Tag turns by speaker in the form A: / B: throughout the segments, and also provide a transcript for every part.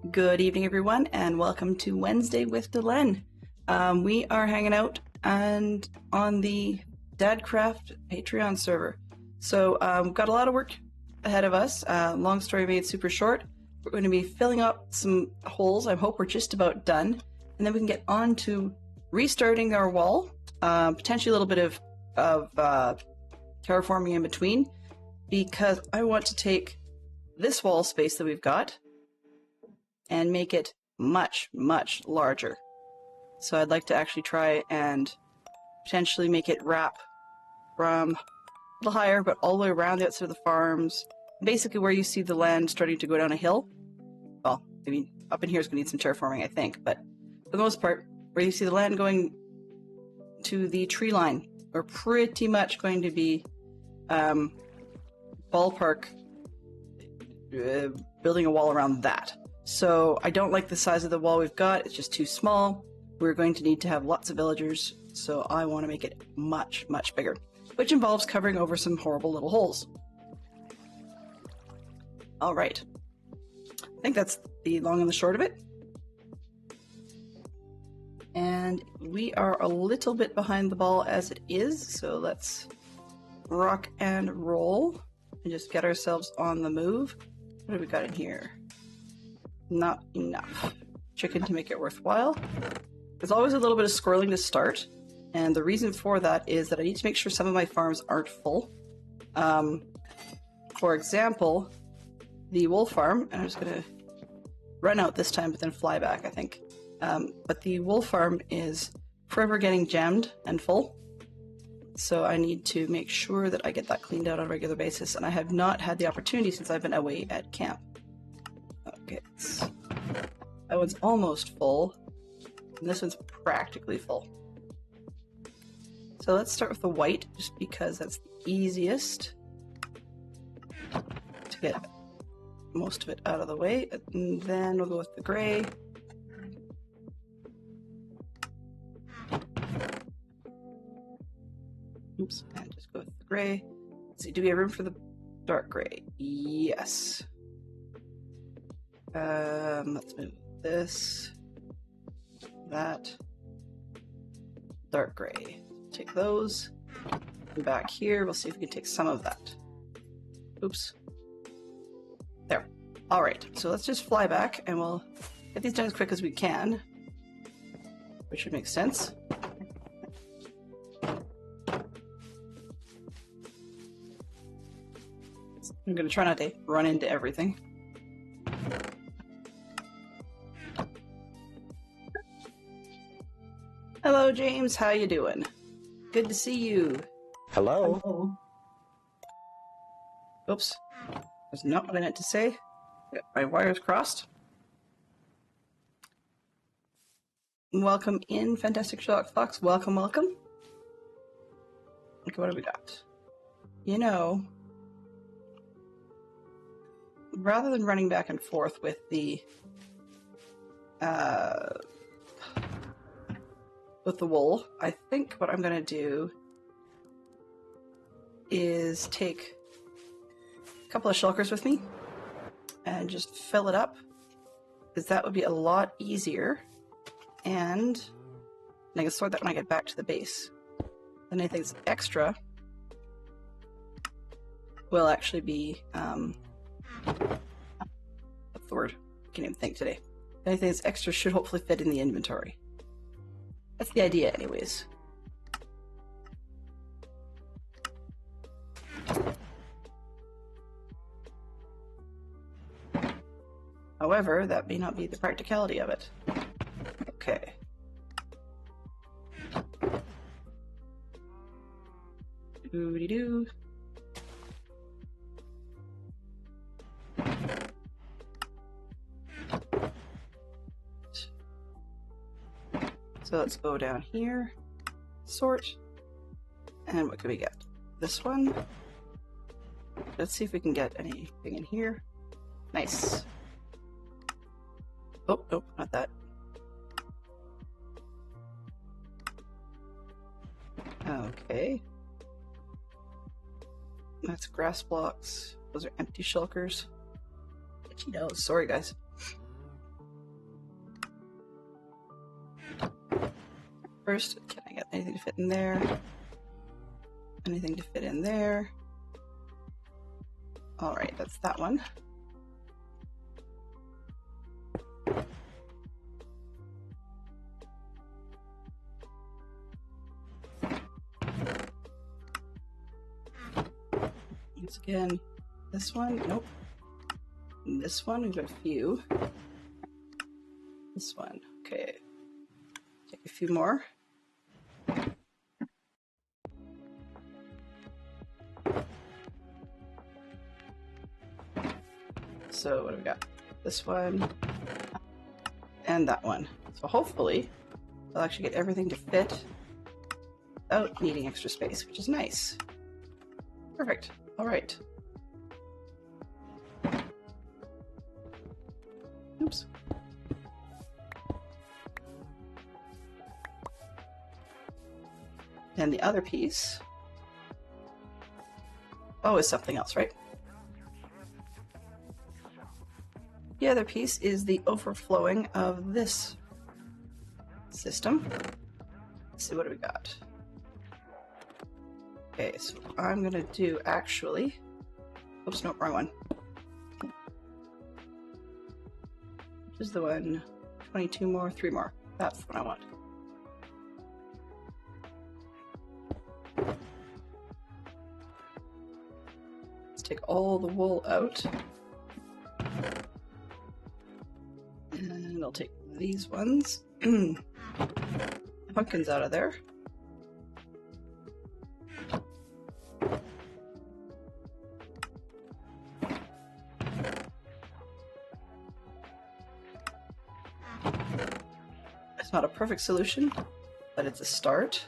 A: Good evening, everyone, and welcome to Wednesday with Delenn. We are hanging out and on the Dadcraft Patreon server. So we've got a lot of work ahead of us. Long story made super short. We're going to be filling up some holes. I hope we're just about done. And then we can get on to restarting our wall. Potentially a little bit of terraforming in between, because I want to take this wall space that we've got and make it much, much larger. So I'd like to actually try and potentially make it wrap from a little higher, but all the way around the outside of the farms. Basically where you see the land starting to go down a hill. Well, I mean, up in here is going to need some terraforming, I think, but for the most part, where you see the land going to the tree line, we're pretty much going to be ballpark building a wall around that. So I don't like the size of the wall we've got. It's just too small. We're going to need to have lots of villagers, so I want to make it much, much bigger, which involves covering over some horrible little holes. All right. I think that's the long and the short of it. And we are a little bit behind the ball as it is, so let's rock and roll and just get ourselves on the move. What have we got in here? Not enough chicken to make it worthwhile. There's always a little bit of squirreling to start, and the reason for that is that I need to make sure some of my farms aren't full. For example, the wool farm, and I'm just going to run out this time but then fly back, I think. But the wool farm is forever getting jammed and full, so I need to make sure that I get that cleaned out on a regular basis, and I have not had the opportunity since I've been away at camp. Okay, that one's almost full, and this one's practically full. So let's start with the white, just because that's the easiest to get most of it out of the way, and then we'll go with the gray. Oops, and just go with the gray. Let's see, do we have room for the dark gray? Yes. Let's move this, that, dark gray. Take those. And back here, we'll see if we can take some of that. Oops. There. All right, so let's just fly back and we'll get these done as quick as we can, which should make sense. I'm going to try not to run into everything. Hello, James. How you doing? Good to see you.
B: Hello.
A: Hello. Oops. That's not what I meant to say. Got my wires crossed. Welcome in, Fantastic Sherlock Fox. Welcome, welcome. Okay, what have we got? You know, rather than running back and forth with the wool, I think what I'm going to do is take a couple of shulkers with me and just fill it up, because that would be a lot easier, and I can sort that when I get back to the base. And anything that's extra will actually be, what's the word? I can't even think today. Anything that's extra should hopefully fit in the inventory. That's the idea anyways. However, that may not be the practicality of it. Okay. Doo-dee-doo. So let's go down here, sort, and what can we get? This one. Let's see if we can get anything in here. Nice. Oh, nope, not that. Okay. That's grass blocks. Those are empty shulkers. Itchy nose. Sorry, guys. First, can I get anything to fit in there? Anything to fit in there? Alright, that's that one. Once again, this one, nope. And this one, we've got a few. This one, okay. Take a few more. So what do we got? This one and that one. So hopefully I'll actually get everything to fit without needing extra space, which is nice. Perfect. All right. Oops. And the other piece, oh, is something else, right? The other piece is the overflowing of this system. Let's see, what do we got? Okay, so I'm gonna do actually, oops, no, wrong one. Which is the one, 22 more, 3 more. That's what I want. Let's take all the wool out. And I'll take these ones. Pumpkins out of there. It's not a perfect solution, but it's a start.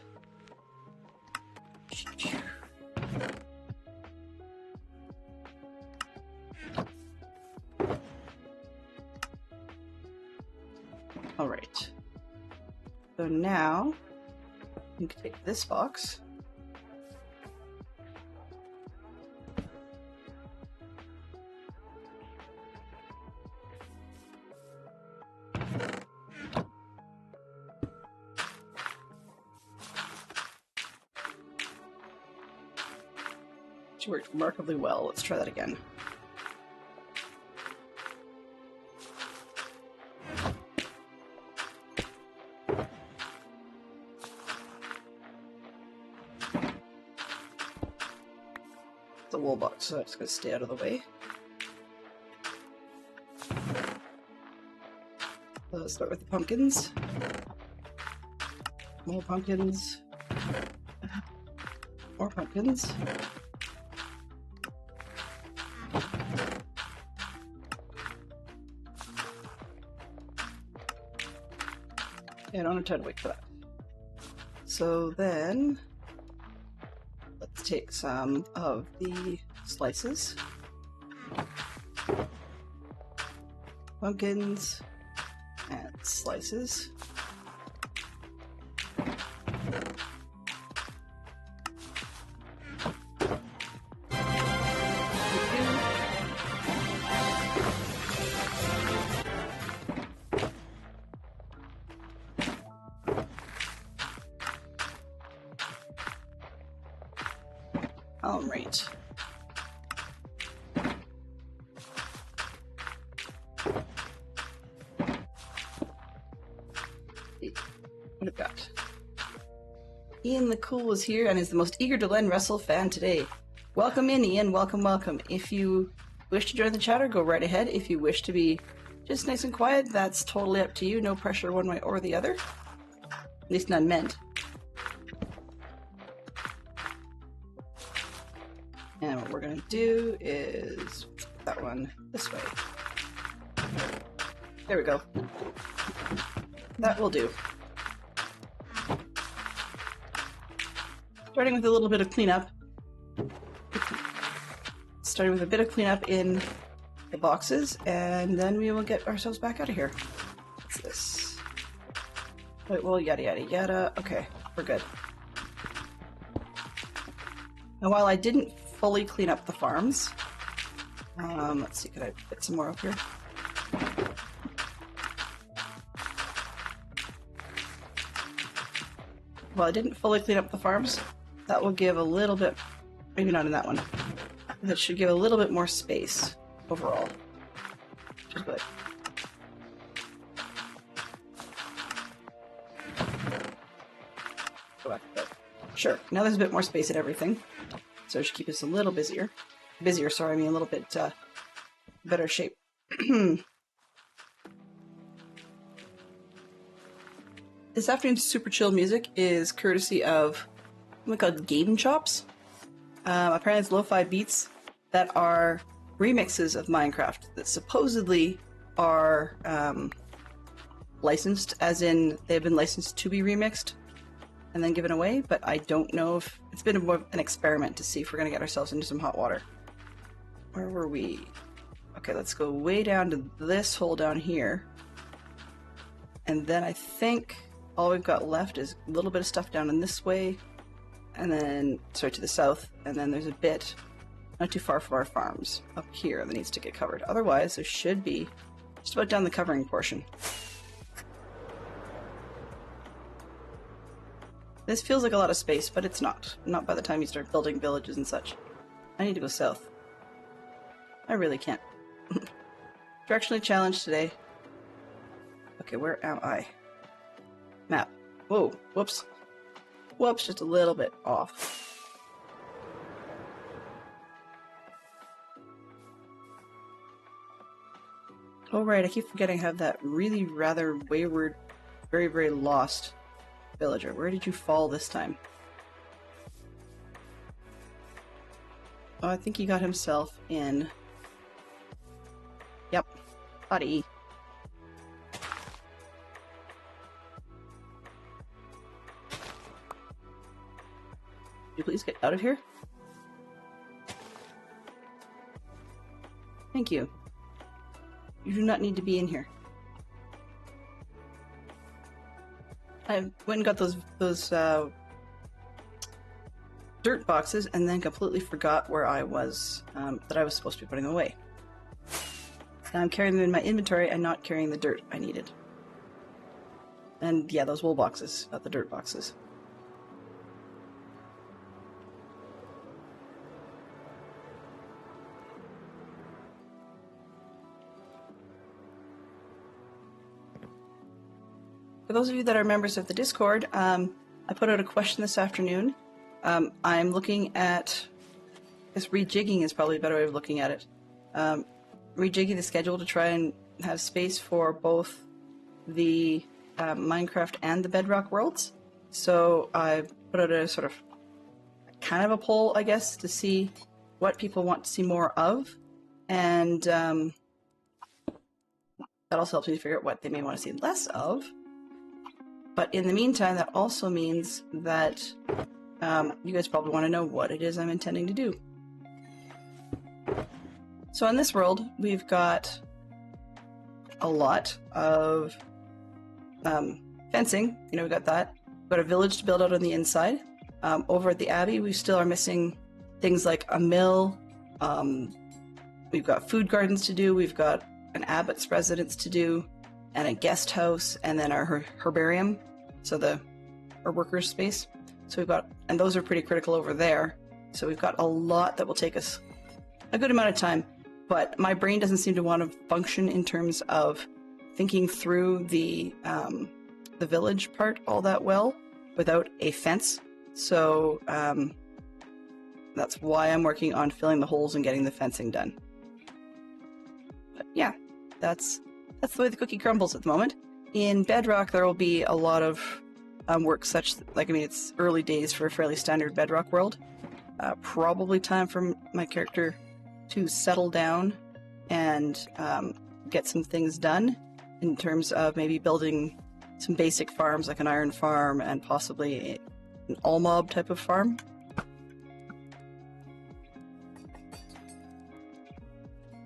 A: All right. So now you can take this box. Which worked remarkably well. Let's try that again. The wool box, so it's going to stay out of the way. Let's start with the pumpkins. More pumpkins. More pumpkins. Yeah, I don't have time to wait for that. So then, let's take some of the slices. Pumpkins and slices. All right. What have got? Ian the Cool is here and is the most eager to lend wrestle fan today. Welcome in, Ian. Welcome, welcome. If you wish to join the chatter, go right ahead. If you wish to be just nice and quiet, that's totally up to you. No pressure one way or the other. At least none meant. And what we're going to do is put that one this way. There we go. That will do. Starting with a little bit of cleanup. Starting with a bit of cleanup in the boxes, and then we will get ourselves back out of here. What's this? Wait, well, yada yada yada. Okay, we're good. Now, while I didn't fully clean up the farms, let's see, could I fit some more up here? While I didn't fully clean up the farms, that will give a little bit, maybe not in that one, that should give a little bit more space overall, which is good. Go back to that. Sure, now there's a bit more space in everything, so it should keep us a little busier. Sorry, I mean a little bit better shape. This afternoon's super chill music is courtesy of something called Game Chops. Apparently it's lo-fi beats that are remixes of Minecraft that supposedly are licensed, as in they've been licensed to be remixed and then given away, but I don't know if it's been more of an experiment to see if we're going to get ourselves into some hot water. Where were we? Okay, let's go way down to this hole down here. And then I think all we've got left is a little bit of stuff down in this way, and then, sorry, to the south, and then there's a bit not too far from our farms up here that needs to get covered. Otherwise, there should be just about down the covering portion. This feels like a lot of space, but it's not. Not by the time you start building villages and such. I need to go south. I really can't. Directionally challenged today. Okay, where am I? Map. Whoa, whoops. Whoops, just a little bit off. Oh right, I keep forgetting I have that really rather wayward, very, very lost villager. Where did you fall this time? Oh, I think he got himself in. Yep, buddy. Could you please get out of here? Thank you. You do not need to be in here. I went and got those dirt boxes and then completely forgot where I was, that I was supposed to be putting them away. Now I'm carrying them in my inventory and not carrying the dirt I needed. And yeah, those wool boxes, not the dirt boxes. For those of you that are members of the Discord, I put out a question this afternoon. I'm looking at, I guess rejigging is probably a better way of looking at it. Rejigging the schedule to try and have space for both the Minecraft and the Bedrock worlds. So I put out a sort of kind of a poll, I guess, to see what people want to see more of. And that also helps me figure out what they may want to see less of. But in the meantime, that also means that you guys probably want to know what it is I'm intending to do. So in this world, we've got a lot of fencing. You know, we've got that. We've got a village to build out on the inside. Over at the Abbey, we still are missing things like a mill. We've got food gardens to do. We've got an abbot's residence to do, and a guest house, and then our herbarium, so our workers' space. So we've got, and those are pretty critical over there. So we've got a lot that will take us a good amount of time, but my brain doesn't seem to want to function in terms of thinking through the village part all that well without a fence. So that's why I'm working on filling the holes and getting the fencing done. But yeah, that's the way the cookie crumbles at the moment. In Bedrock, there will be a lot of work such, like, I mean, it's early days for a fairly standard Bedrock world. Probably time for my character to settle down and get some things done in terms of maybe building some basic farms like an iron farm and possibly an all mob type of farm.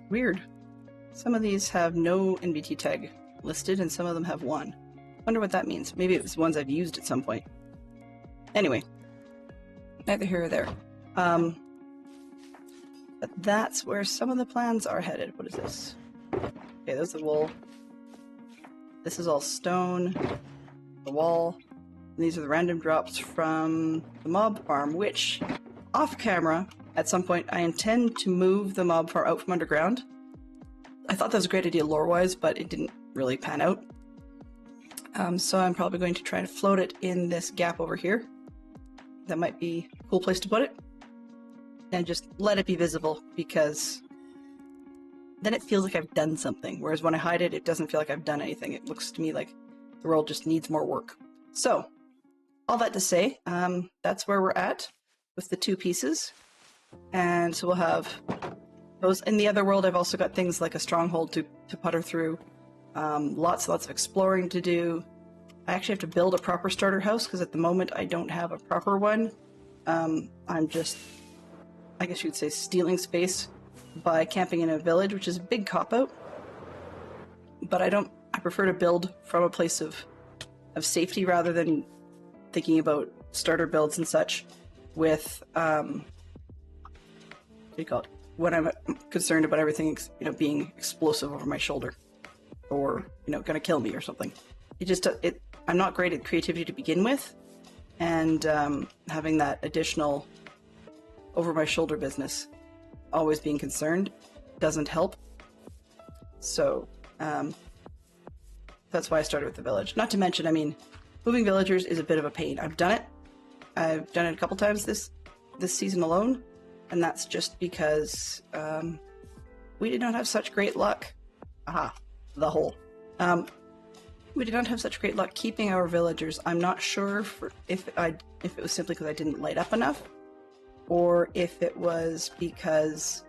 A: Weird. Some of these have no NBT tag listed and some of them have one. Wonder what that means. Maybe it was ones I've used at some point. Anyway, neither here or there. But that's where some of the plans are headed. What is this? Okay, there's the wool. This is all stone. The wall. And these are the random drops from the mob farm, which, off camera, at some point, I intend to move the mob farm out from underground. I thought that was a great idea lore-wise, but it didn't really pan out. So I'm probably going to try to float it in this gap over here. That might be a cool place to put it. And just let it be visible, because then it feels like I've done something. Whereas when I hide it, it doesn't feel like I've done anything. It looks to me like the world just needs more work. So, all that to say, that's where we're at with the two pieces. And so we'll have those. In the other world, I've also got things like a stronghold to putter through. Lots of exploring to do. I actually have to build a proper starter house, because at the moment I don't have a proper one. I'm just, I guess you'd say, stealing space by camping in a village, which is a big cop-out. But I prefer to build from a place of safety rather than thinking about starter builds and such with, what do you call it? When I'm concerned about everything, being explosive over my shoulder or, gonna kill me or something. I'm not great at creativity to begin with, and having that additional over my shoulder business, always being concerned, doesn't help. So that's why I started with the village. Not to mention, moving villagers is a bit of a pain. I've done it a couple times this season alone, and that's just because we did not have such great luck. We did not have such great luck keeping our villagers. I'm not sure if it was simply because I didn't light up enough, or if it was because,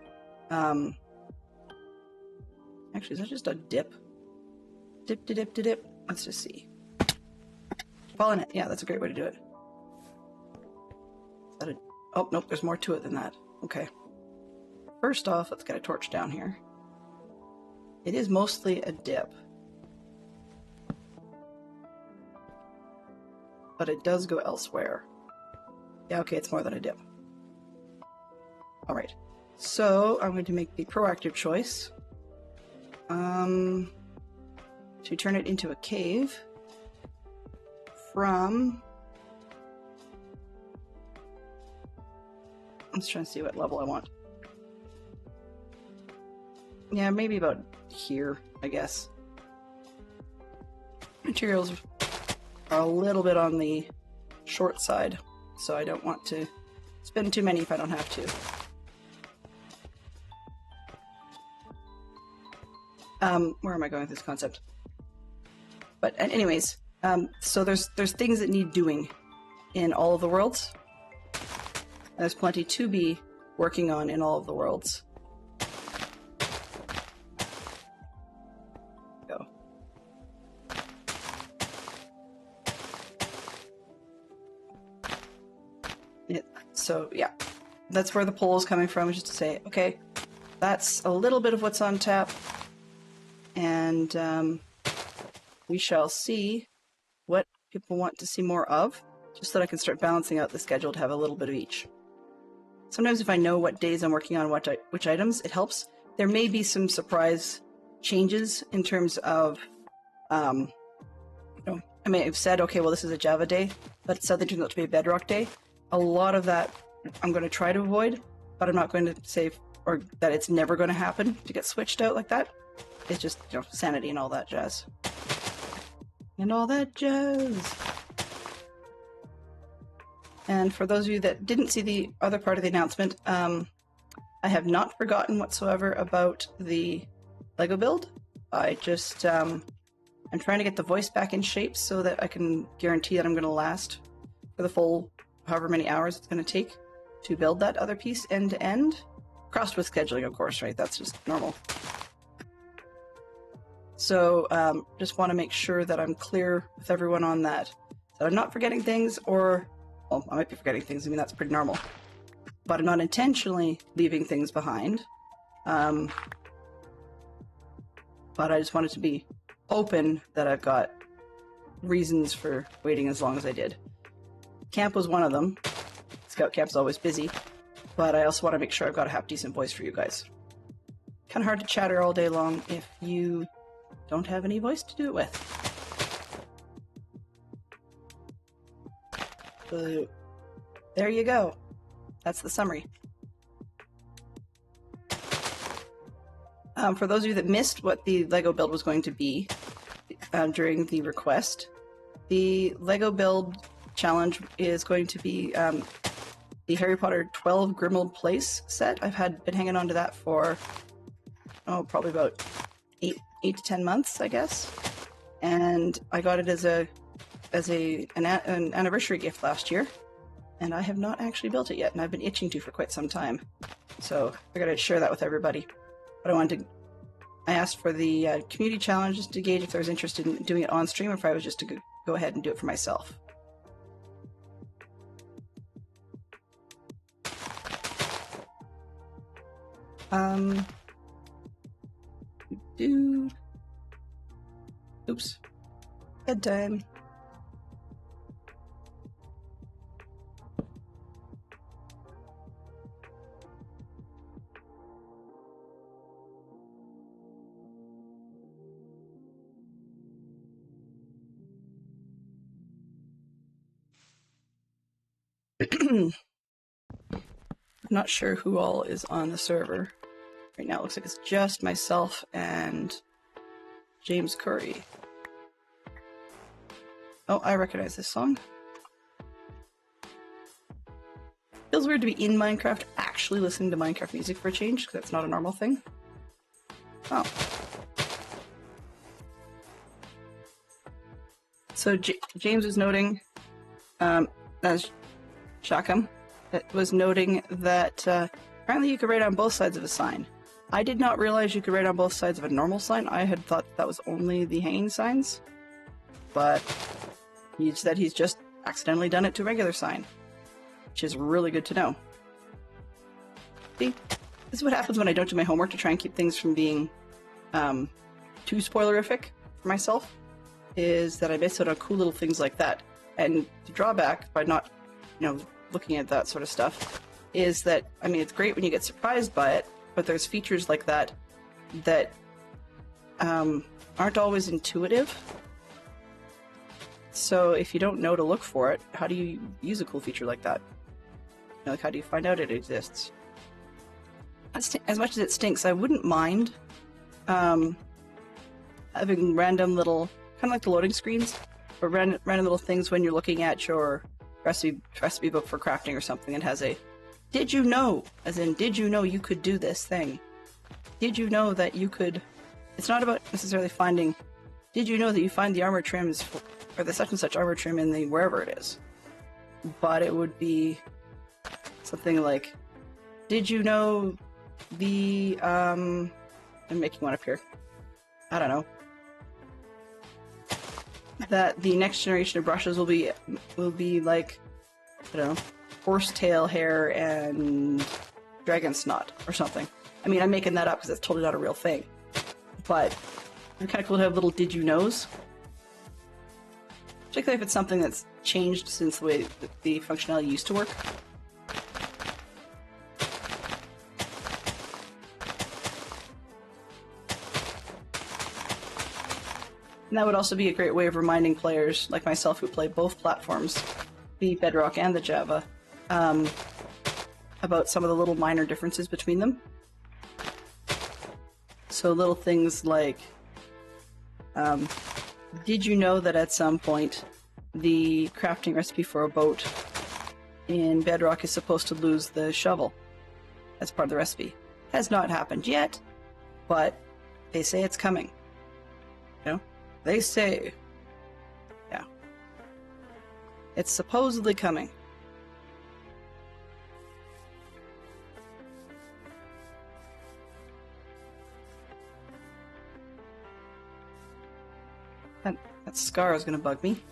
A: actually, is that just a dip? Dip. Let's just see. Fall in it. Yeah, that's a great way to do it. Oh, nope, there's more to it than that. Okay. First off, let's get a torch down here. It is mostly a dip. But it does go elsewhere. Yeah, okay, it's more than a dip. Alright. So, I'm going to make the proactive choice. To turn it into a cave from... Let's try and see what level I want. Yeah, maybe about here, I guess. Materials are a little bit on the short side, so I don't want to spend too many if I don't have to. Where am I going with this concept? But anyways, so there's things that need doing in all of the worlds. And there's plenty to be working on in all of the worlds. Go. So yeah, that's where the poll is coming from, just to say, okay, that's a little bit of what's on tap, and we shall see what people want to see more of, just so that I can start balancing out the schedule to have a little bit of each. Sometimes if I know what days I'm working on which items, it helps. There may be some surprise changes in terms of, I may have said, okay, well, this is a Java day, but suddenly turns out to be a Bedrock day. A lot of that I'm going to try to avoid, but I'm not going to say or that it's never going to happen to get switched out like that. It's just, you know, sanity and all that jazz. And all that jazz. And for those of you that didn't see the other part of the announcement, I have not forgotten whatsoever about the Lego build. I just, I'm trying to get the voice back in shape so that I can guarantee that I'm going to last for the full however many hours it's going to take to build that other piece end to end. Crossed with scheduling, of course, right? That's just normal. So just want to make sure that I'm clear with everyone on that. So I'm not forgetting things, or, well, I might be forgetting things. I mean, that's pretty normal. But I'm not intentionally leaving things behind. But I just wanted to be open that I've got reasons for waiting as long as I did. Camp was one of them. Scout camp's always busy. But I also want to make sure I've got a half-decent voice for you guys. Kind of hard to chatter all day long if you don't have any voice to do it with. So, there you go. That's the summary. For those of you that missed what the Lego build was going to be during the request, the Lego build challenge is going to be the Harry Potter 12 Grimmauld Place set. I've been hanging on to that for, probably about 8 to 10 months, I guess. And I got it as an anniversary gift last year, and I have not actually built it yet, and I've been itching to for quite some time. So I figured I'd share that with everybody. But I asked for the community challenge just to gauge if there was interest in doing it on stream, or if I was just to go ahead and do it for myself. Oops. Bedtime. I'm not sure who all is on the server. Right now it looks like it's just myself and James Curry. Oh, I recognize this song. Feels weird to be in Minecraft actually listening to Minecraft music for a change, because that's not a normal thing. Oh. So James was noting, as Shakam, that was noting that apparently you could write on both sides of a sign. I did not realize you could write on both sides of a normal sign. I had thought that was only the hanging signs, but he said he's just accidentally done it to a regular sign, which is really good to know. See, this is what happens when I don't do my homework to try and keep things from being too spoilerific for myself, is that I miss out on cool little things like that. And the drawback by not, looking at that sort of stuff is that, I mean, it's great when you get surprised by it, but there's features like that that aren't always intuitive. So if you don't know to look for it, how do you use a cool feature like that? Like, how do you find out it exists? As much as it stinks, I wouldn't mind having random little, kind of like the loading screens, or random little things when you're looking at your recipe book for crafting or something that has a "did you know?" as in, did you know you could do this thing? Did you know that you could... It's not about necessarily finding, did you know that you find the armor trims, or the such and such armor trim in the wherever it is? But it would be something like, did you know the, I'm making one up here. I don't know. That the next generation of brushes will be like, I don't know, horsetail hair and dragon snot or something. I mean, I'm making that up because that's totally not a real thing. But it's kind of cool to have little did you knows. Particularly if it's something that's changed since the way the functionality used to work. And that would also be a great way of reminding players like myself who play both platforms, the Bedrock and the Java, about some of the little minor differences between them. So little things like, did you know that at some point the crafting recipe for a boat in Bedrock is supposed to lose the shovel as part of the recipe? Has not happened yet, but they say it's coming. You know? They say. Yeah. It's supposedly coming. That scar is going to bug me.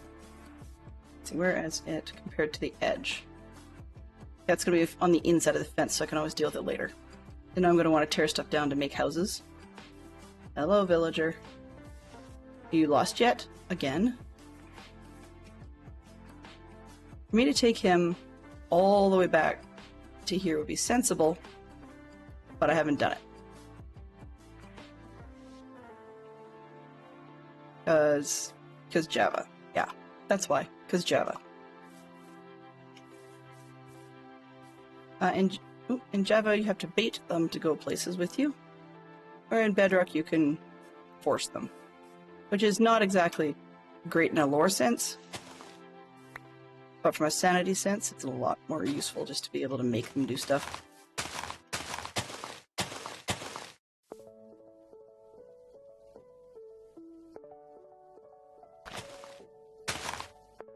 A: Let's see, where is it compared to the edge? That's going to be on the inside of the fence, so I can always deal with it later. Then I'm going to want to tear stuff down to make houses. Hello, villager. Are you lost yet? Again? For me to take him all the way back to here would be sensible, but I haven't done it. Because Java. Yeah, that's why. Because Java. In Java, you have to bait them to go places with you. Or in Bedrock, you can force them. Which is not exactly great in a lore sense. But from a sanity sense, it's a lot more useful just to be able to make them do stuff.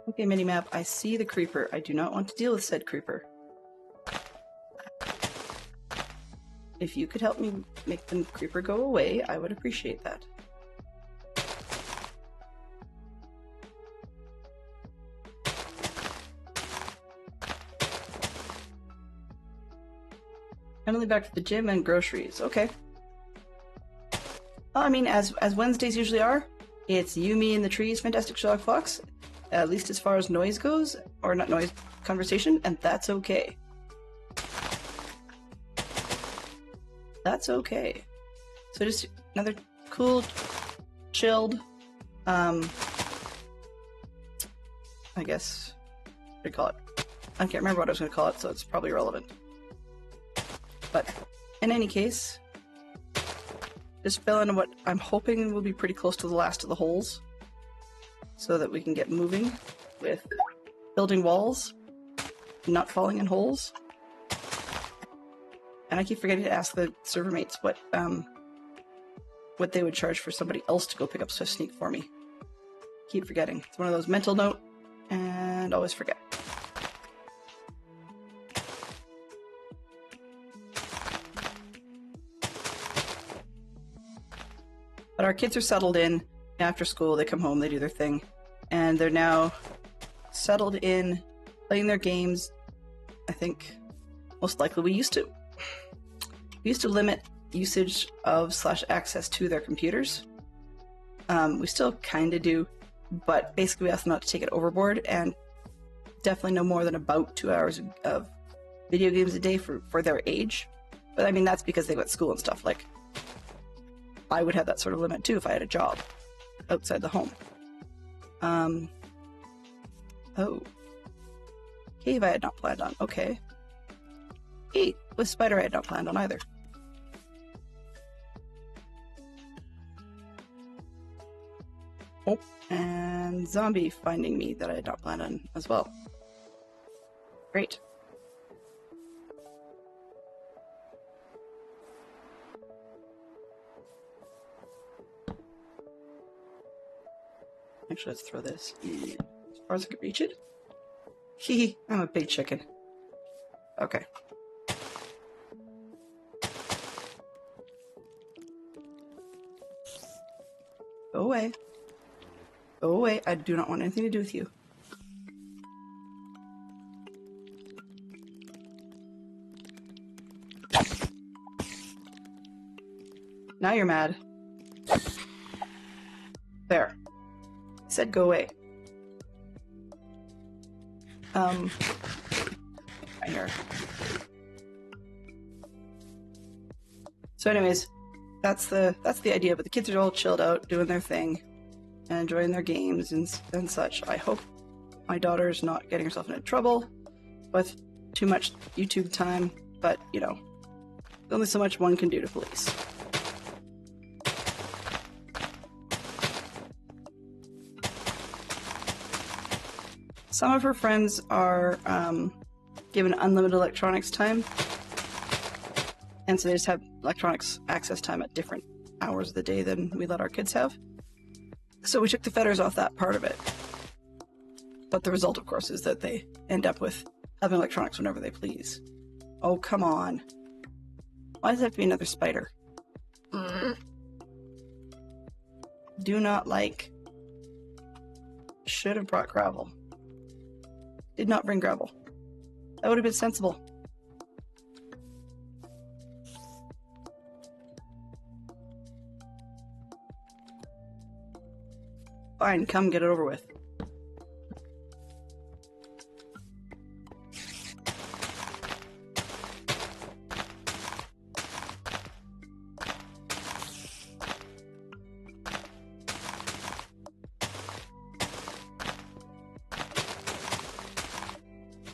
A: Okay, minimap, I see the creeper. I do not want to deal with said creeper. If you could help me make the creeper go away, I would appreciate that. Finally back to the gym and groceries. Okay. Well, I mean, as Wednesdays usually are, it's you, me, and the trees, Fantastic Sherlock Fox. At least as far as noise goes, or not noise, conversation, and that's okay. That's okay. So just another cool, chilled, I guess, what do you call it? I can't remember what I was going to call it, so it's probably irrelevant. But in any case, just fill in what I'm hoping will be pretty close to the last of the holes, so that we can get moving with building walls, not falling in holes. And I keep forgetting to ask the server mates what they would charge for somebody else to go pick up Swift Sneak for me. Keep forgetting. It's one of those mental note and always forget. But our kids are settled in. After school, they come home, they do their thing, and they're now settled in, playing their games. I think most likely we used to limit usage of / access to their computers. We still kind of do, but basically we ask them not to take it overboard, and definitely no more than about 2 hours of video games a day for their age. But I mean, that's because they go to school and stuff. Like, I would have that sort of limit too if I had a job outside the home. Oh. Cave I had not planned on. Okay. Hey, with spider I had not planned on either. Oh, and zombie finding me that I had not planned on as well. Great. Actually, let's throw this as far as I can reach it. Hee, I'm a big chicken. Okay. Go away. Go away. I do not want anything to do with you. Now you're mad. There. I said go away. Right here. So anyways, that's the idea, but the kids are all chilled out, doing their thing, and enjoying their games and such. I hope my daughter's not getting herself into trouble with too much YouTube time, but you know, there's only so much one can do to police. Some of her friends are given unlimited electronics time, and so they just have electronics access time at different hours of the day than we let our kids have. So we took the fetters off that part of it. But the result, of course, is that they end up with having electronics whenever they please. Oh, come on. Why does it have to be another spider? Do not like. Should have brought gravel. Did not bring gravel. That would have been sensible. Fine, come get it over with.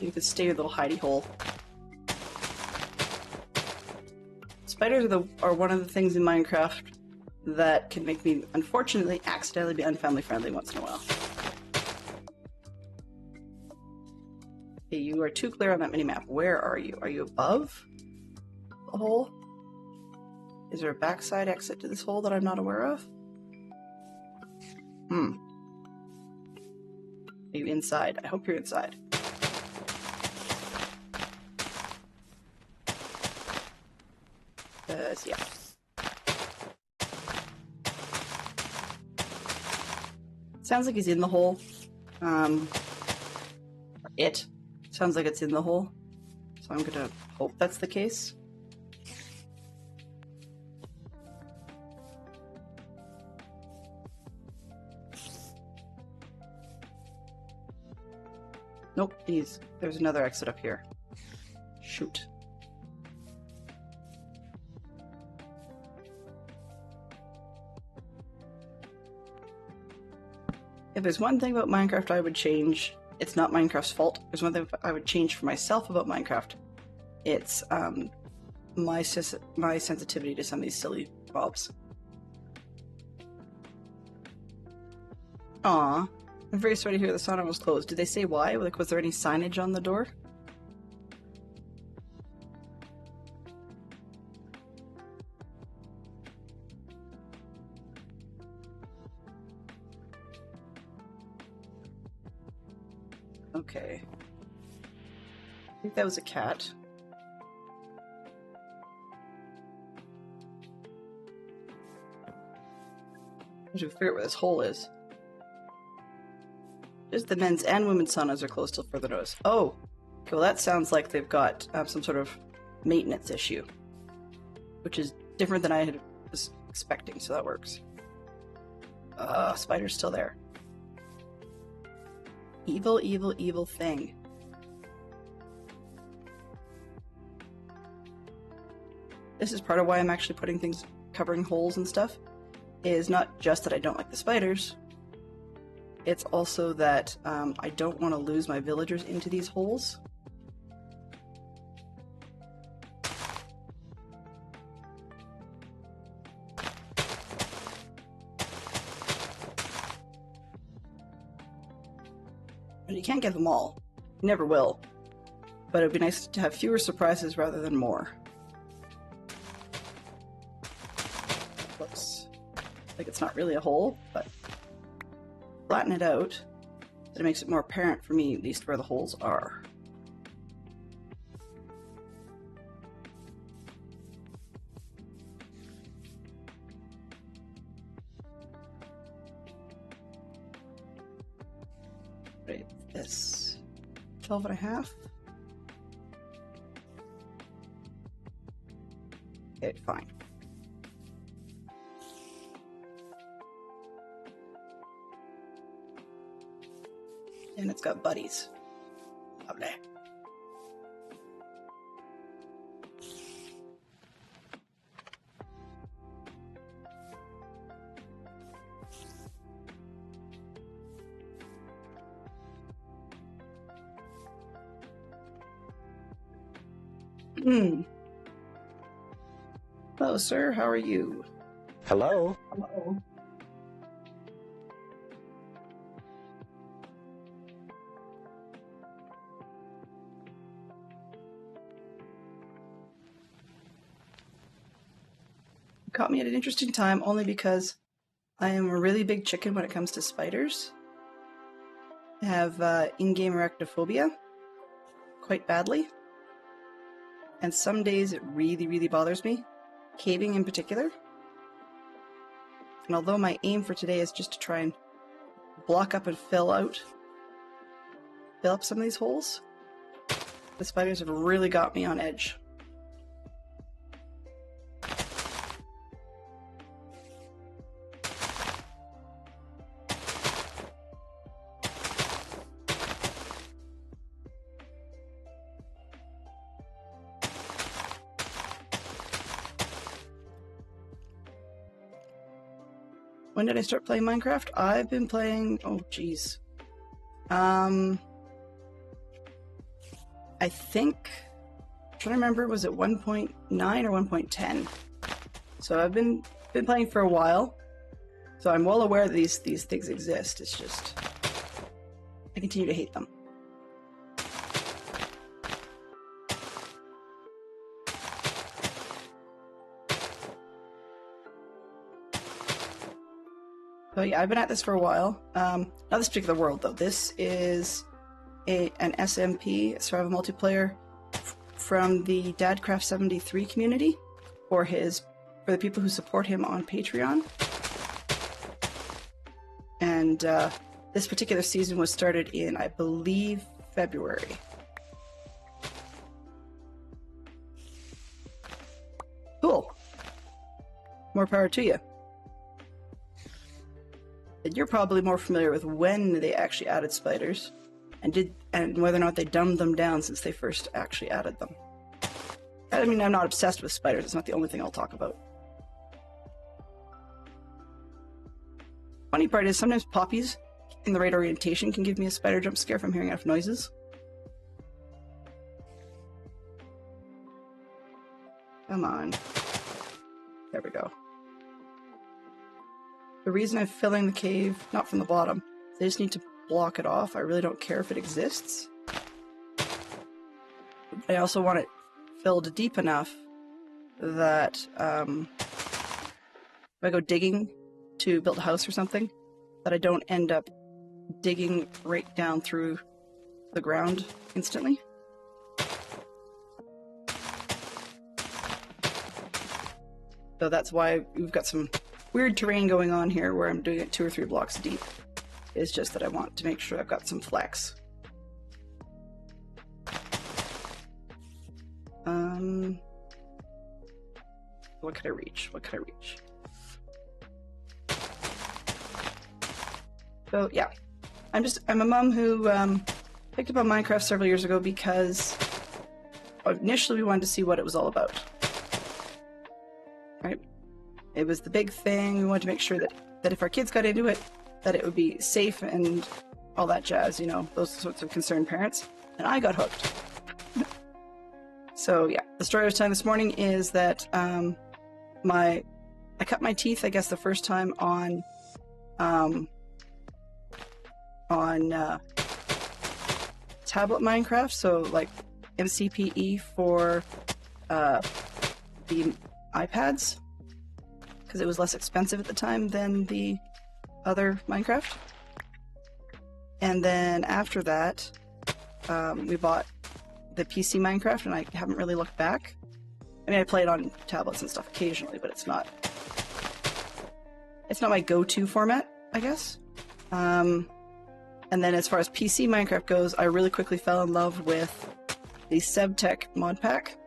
A: You could stay your little hidey hole. Spiders are one of the things in Minecraft that can make me, unfortunately, accidentally be unfamily friendly once in a while. Okay, you are too clear on that minimap. Where are you? Are you above the hole? Is there a backside exit to this hole that I'm not aware of? Are you inside? I hope you're inside. Yeah. Sounds like he's in the hole. It sounds like it's in the hole. So I'm gonna hope that's the case. Nope, there's another exit up here. Shoot. If there's one thing about Minecraft I would change, it's not Minecraft's fault. There's one thing I would change for myself about Minecraft. It's my sensitivity to some of these silly mobs. Aw, I'm very sorry to hear the sauna was closed. Did they say why? Like, was there any signage on the door? Okay. I think that was a cat. I should figure out where this hole is. Just the men's and women's saunas are closed till further notice. Oh! Okay, well that sounds like they've got some sort of maintenance issue. Which is different than I was expecting, so that works. Spider's still there. Evil, evil, evil thing. This is part of why I'm actually putting things, covering holes and stuff, is not just that I don't like the spiders, it's also that I don't want to lose my villagers into these holes. And you can't get them all. You never will. But it'd be nice to have fewer surprises rather than more. Looks like it's not really a hole, but flatten it out so it makes it more apparent for me at least where the holes are. Right, this 12.5. Okay, fine. And it's got buddies. Lovely. Hello, sir. How are you?
B: Hello?
A: Hello. Caught me at an interesting time only because I am a really big chicken when it comes to spiders. I have in-game arachnophobia quite badly. And some days it really, really bothers me. Caving in particular. And although my aim for today is just to try and block up and fill up some of these holes, the spiders have really got me on edge. When did I start playing Minecraft? I've been playing, oh geez. I think, I'm trying to remember, was it 1.9 or 1.10? So I've been playing for a while. So I'm well aware that these things exist. It's just, I continue to hate them. So yeah, I've been at this for a while. Not this particular world though. This is an SMP, survival multiplayer, from the Dadcraft73 community, for the people who support him on Patreon. And this particular season was started in, I believe, February. Cool. More power to you. And you're probably more familiar with when they actually added spiders, and whether or not they dumbed them down since they first actually added them. I mean, I'm not obsessed with spiders. It's not the only thing I'll talk about. Funny part is sometimes poppies in the right orientation can give me a spider jump scare if I'm hearing enough noises. Come on. There we go. The reason I'm filling the cave, not from the bottom, I just need to block it off. I really don't care if it exists. I also want it filled deep enough that if I go digging to build a house or something, that I don't end up digging right down through the ground instantly. So that's why we've got some weird terrain going on here where I'm doing it 2 or 3 blocks deep. It's just that I want to make sure I've got some flex. What can I reach? What can I reach? So yeah, I'm a mom who picked up on Minecraft several years ago because initially we wanted to see what it was all about. Right? It was the big thing. We wanted to make sure that if our kids got into it, that it would be safe and all that jazz, you know, those sorts of concerned parents. And I got hooked. So yeah, the story I was telling this morning is that I cut my teeth, I guess, the first time on tablet Minecraft, so like MCPE for the iPads, because it was less expensive at the time than the other Minecraft. And then after that, we bought the PC Minecraft, and I haven't really looked back. I mean, I play it on tablets and stuff occasionally, but it's not my go-to format, I guess. And then as far as PC Minecraft goes, I really quickly fell in love with the Sebtech mod pack.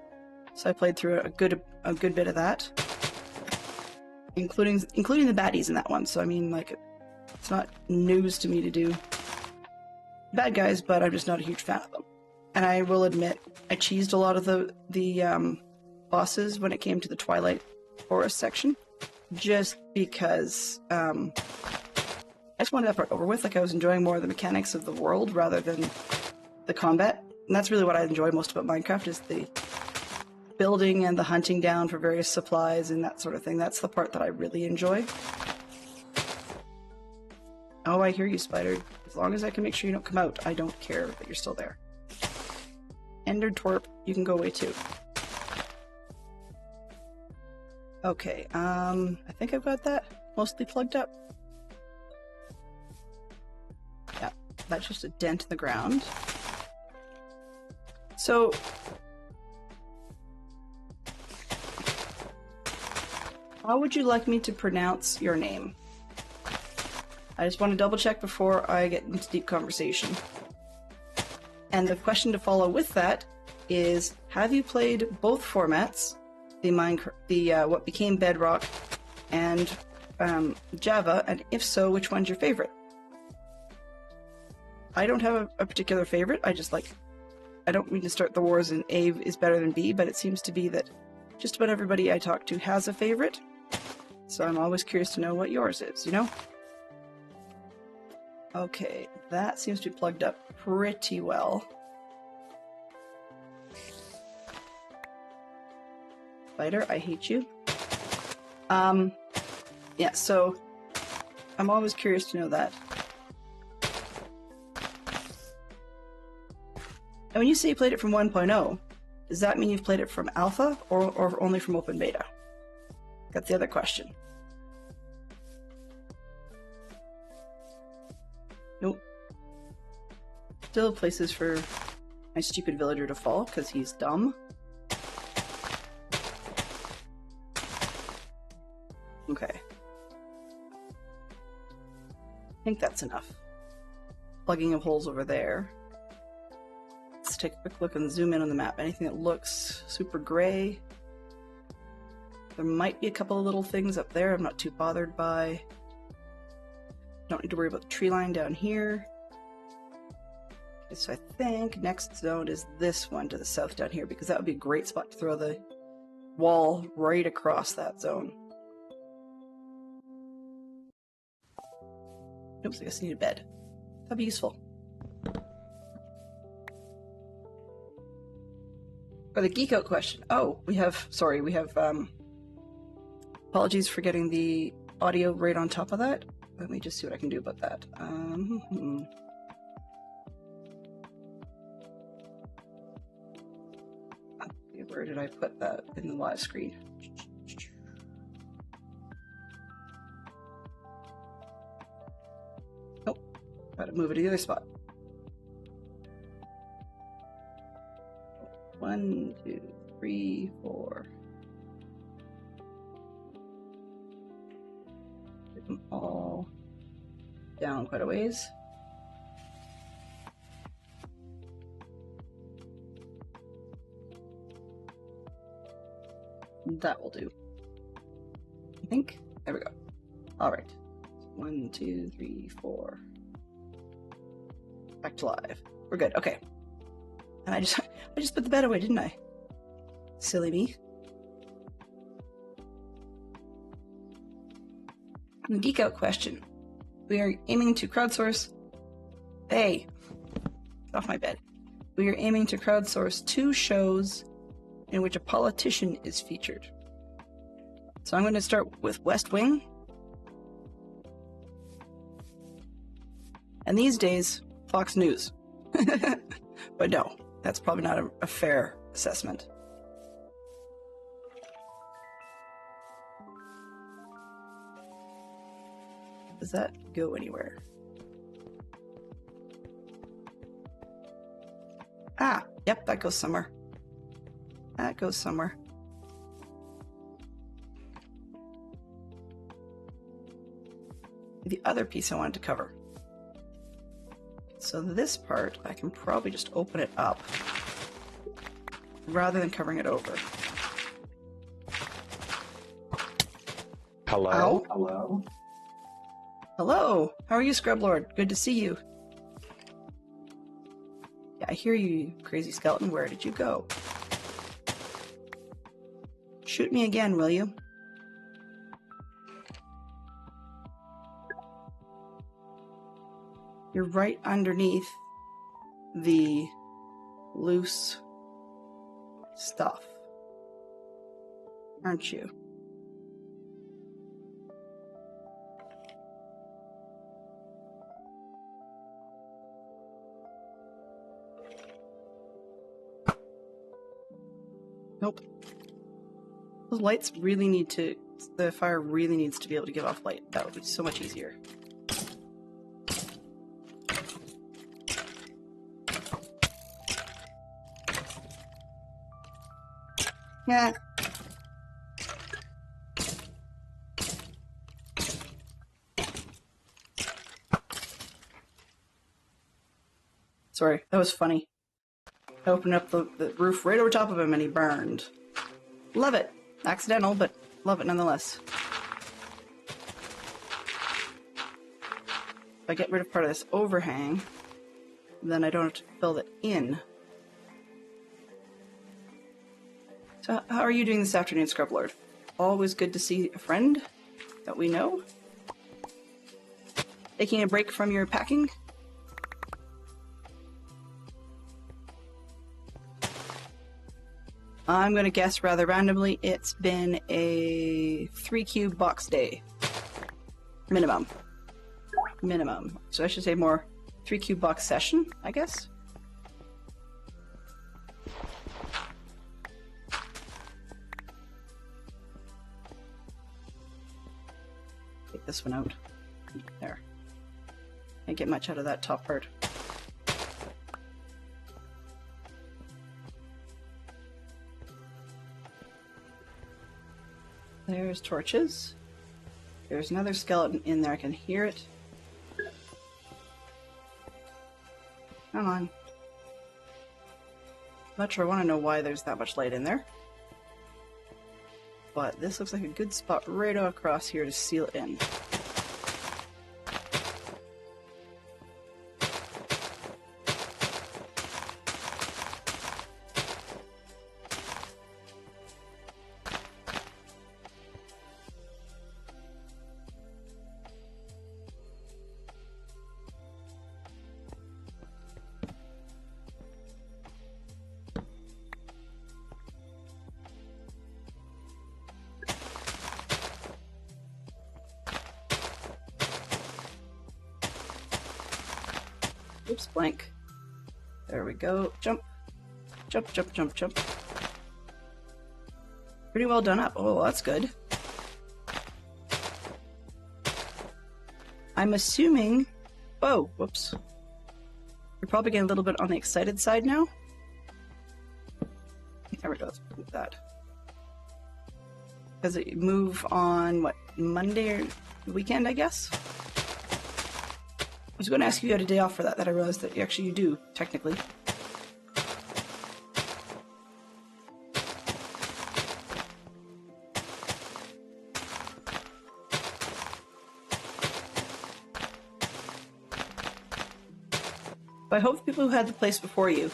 A: So I played through a good bit of that, including the baddies in that one. So I mean, like, it's not news to me to do bad guys, but I'm just not a huge fan of them. And I will admit, I cheesed a lot of the bosses when it came to the Twilight Forest section, just because I just wanted that part over with. Like, I was enjoying more of the mechanics of the world rather than the combat. And that's really what I enjoy most about Minecraft, is building and the hunting down for various supplies and that sort of thing. That's the part that I really enjoy. Oh, I hear you, Spider. As long as I can make sure you don't come out, I don't care that you're still there. Ender Twerp, you can go away too. Okay, I think I've got that mostly plugged up. Yeah, that's just a dent in the ground. So, how would you like me to pronounce your name? I just want to double check before I get into deep conversation. And the question to follow with that is, have you played both formats, the Minecraft, what became Bedrock, and Java? And if so, which one's your favorite? I don't have a particular favorite. I just like. I don't mean to start the wars and A is better than B, but it seems to be that just about everybody I talk to has a favorite. So I'm always curious to know what yours is, you know? Okay, that seems to be plugged up pretty well. Spider, I hate you. Yeah, so I'm always curious to know that. And when you say you played it from 1.0, does that mean you've played it from alpha or only from open beta? That's the other question. Nope. Still places for my stupid villager to fall because he's dumb. Okay. I think that's enough. Plugging of holes over there. Let's take a quick look and zoom in on the map. Anything that looks super gray. There might be a couple of little things up there I'm not too bothered by. Don't need to worry about the tree line down here. Okay, so I think next zone is this one to the south down here, because that would be a great spot to throw the wall right across that zone. Oops, I guess I need a bed. That'd be useful. For the geek out question. Oh, we have apologies for getting the audio right on top of that. Let me just see what I can do about that. Where did I put that in the live screen? Oh, gotta move it to the other spot. 1, 2, 3, 4. Get them all down quite a ways. That will do. I think. There we go. All right. 1, 2, 3, 4. Back to live. We're good. Okay. And I just put the bed away, didn't I? Silly me. The geek out question. We are aiming to crowdsource. Hey, get off my bed. We are aiming to crowdsource 2 shows in which a politician is featured. So I'm going to start with West Wing. And these days, Fox News. But no, that's probably not a fair assessment. Does that go anywhere? Ah, yep, that goes somewhere. That goes somewhere. The other piece I wanted to cover. So this part, I can probably just open it up rather than covering it over.
B: Hello?
A: Ow.
B: Hello?
A: Hello! How are you, Scrublord? Good to see you. Yeah, I hear you, you crazy skeleton. Where did you go? Shoot me again, will you? You're right underneath the loose stuff. aren't you? Nope. Those lights really need to... The fire really needs to be able to give off light. That would be so much easier. Yeah. Sorry, that was funny. I opened up the roof right over top of him and he burned. Love it. Accidental, but love it nonetheless. If I get rid of part of this overhang, then I don't have to fill it in. So how are you doing this afternoon, Scrublord? Always good to see a friend that we know. Taking a break from your packing? I'm going to guess rather randomly it's been a 3-cube box day. Minimum. Minimum. So I should say more 3-cube box session, I guess? Take this one out. There. Can't get much out of that top part. There's torches. There's another skeleton in there. I can hear it. Come on. Not sure I want to know why there's that much light in there. But this looks like a good spot right across here to seal it in. Oops, blank. There we go. Jump. Jump, jump, jump, jump. Pretty well done up. Oh, that's good. I'm assuming... Oh, whoops. You're probably getting a little bit on the excited side now. There we go. Let's move that. Does it move on, what, Monday or the weekend, I guess? I was going to ask if you had a day off for that, I realized that actually you do, technically. But I hope the people who had the place before you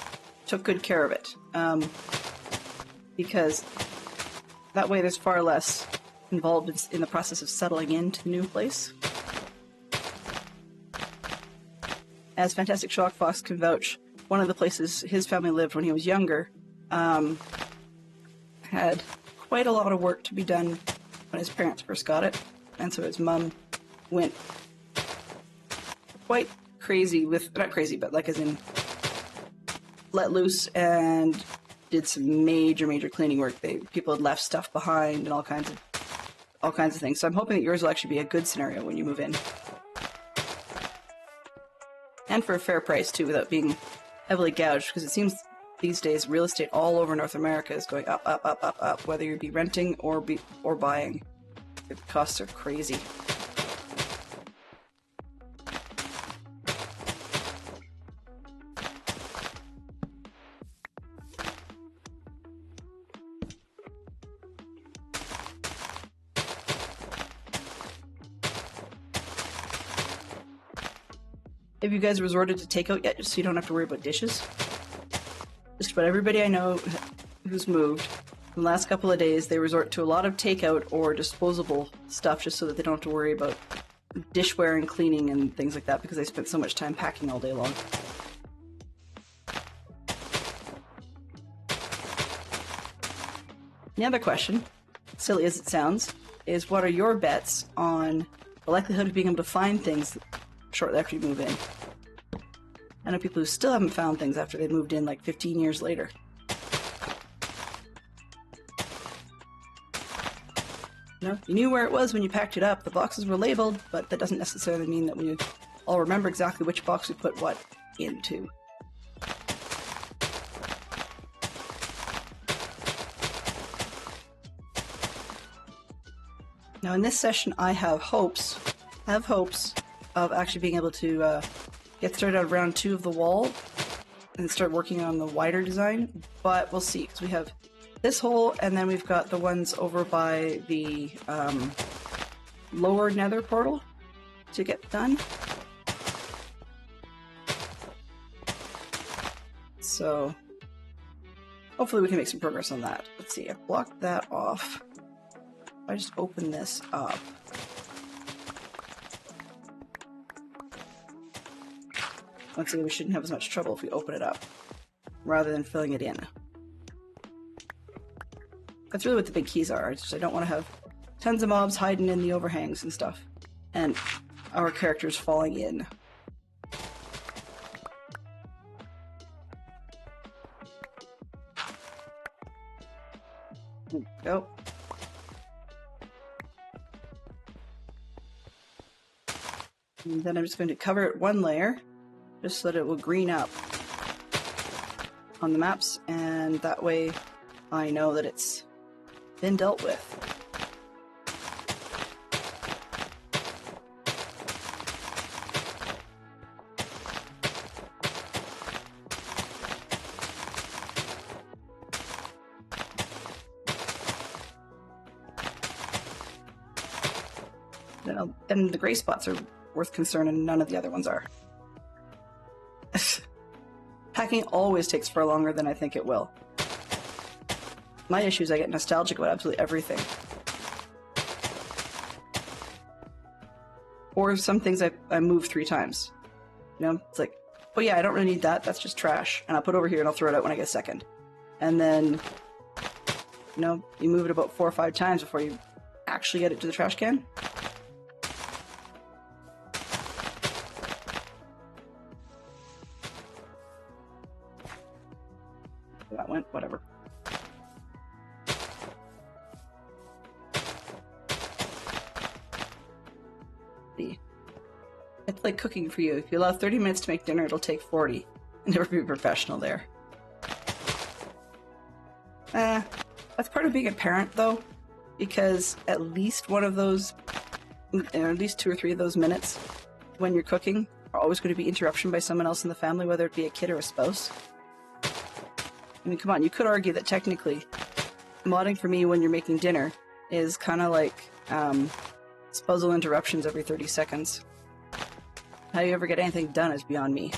A: took good care of it. Because that way there's far less involved in the process of settling into the new place. As Fantastic Shock Fox can vouch, one of the places his family lived when he was younger had quite a lot of work to be done when his parents first got it, and so his mum went quite crazy with, not crazy, but like as in let loose and did some major cleaning work. People had left stuff behind and all kinds of things. So I'm hoping that yours will actually be a good scenario when you move in. And for a fair price, too, without being heavily gouged, because it seems these days real estate all over North America is going up, up, up, up, up, whether you be renting or buying. The costs are crazy. Have you guys resorted to takeout yet, just so you don't have to worry about dishes? Just about everybody I know who's moved, in the last couple of days, they resort to a lot of takeout or disposable stuff just so that they don't have to worry about dishware and cleaning and things like that because they spent so much time packing all day long. The other question silly as it sounds, is what are your bets on the likelihood of being able to find things shortly after you move in? I know people who still haven't found things after they moved in like 15 years later. You know, you knew where it was when you packed it up. The boxes were labeled, but that doesn't necessarily mean that we all remember exactly which box we put what into. Now in this session I have hopes of actually being able to get started on round 2 of the wall and start working on the wider design, but we'll see, because we have this hole and then we've got the ones over by the lower nether portal to get done. So hopefully we can make some progress on that. Let's see, I've blocked that off. If I just open this up. Let's see, we shouldn't have as much trouble if we open it up rather than filling it in. That's really what the big keys are. I don't want to have tons of mobs hiding in the overhangs and stuff, and our characters falling in. There we go. And then I'm just going to cover it one layer, just so that it will green up on the maps, and that way I know that it's been dealt with. Then the gray spots are worth concern and none of the other ones are. Packing always takes far longer than I think it will. My issue is I get nostalgic about absolutely everything. Or some things I move 3 times. You know, it's like, oh yeah, I don't really need that, that's just trash. And I'll put it over here and I'll throw it out when I get a second. And then, you know, you move it about 4 or 5 times before you actually get it to the trash can. That went, whatever. It's like cooking for you. If you allow 30 minutes to make dinner, it'll take 40. Never be a professional there. That's part of being a parent, though, because at least one of those, at least 2 or 3 of those minutes when you're cooking are always going to be interruption by someone else in the family, whether it be a kid or a spouse. I mean, come on, you could argue that technically modding for me when you're making dinner is kind of like puzzle interruptions every 30 seconds. How you ever get anything done is beyond me.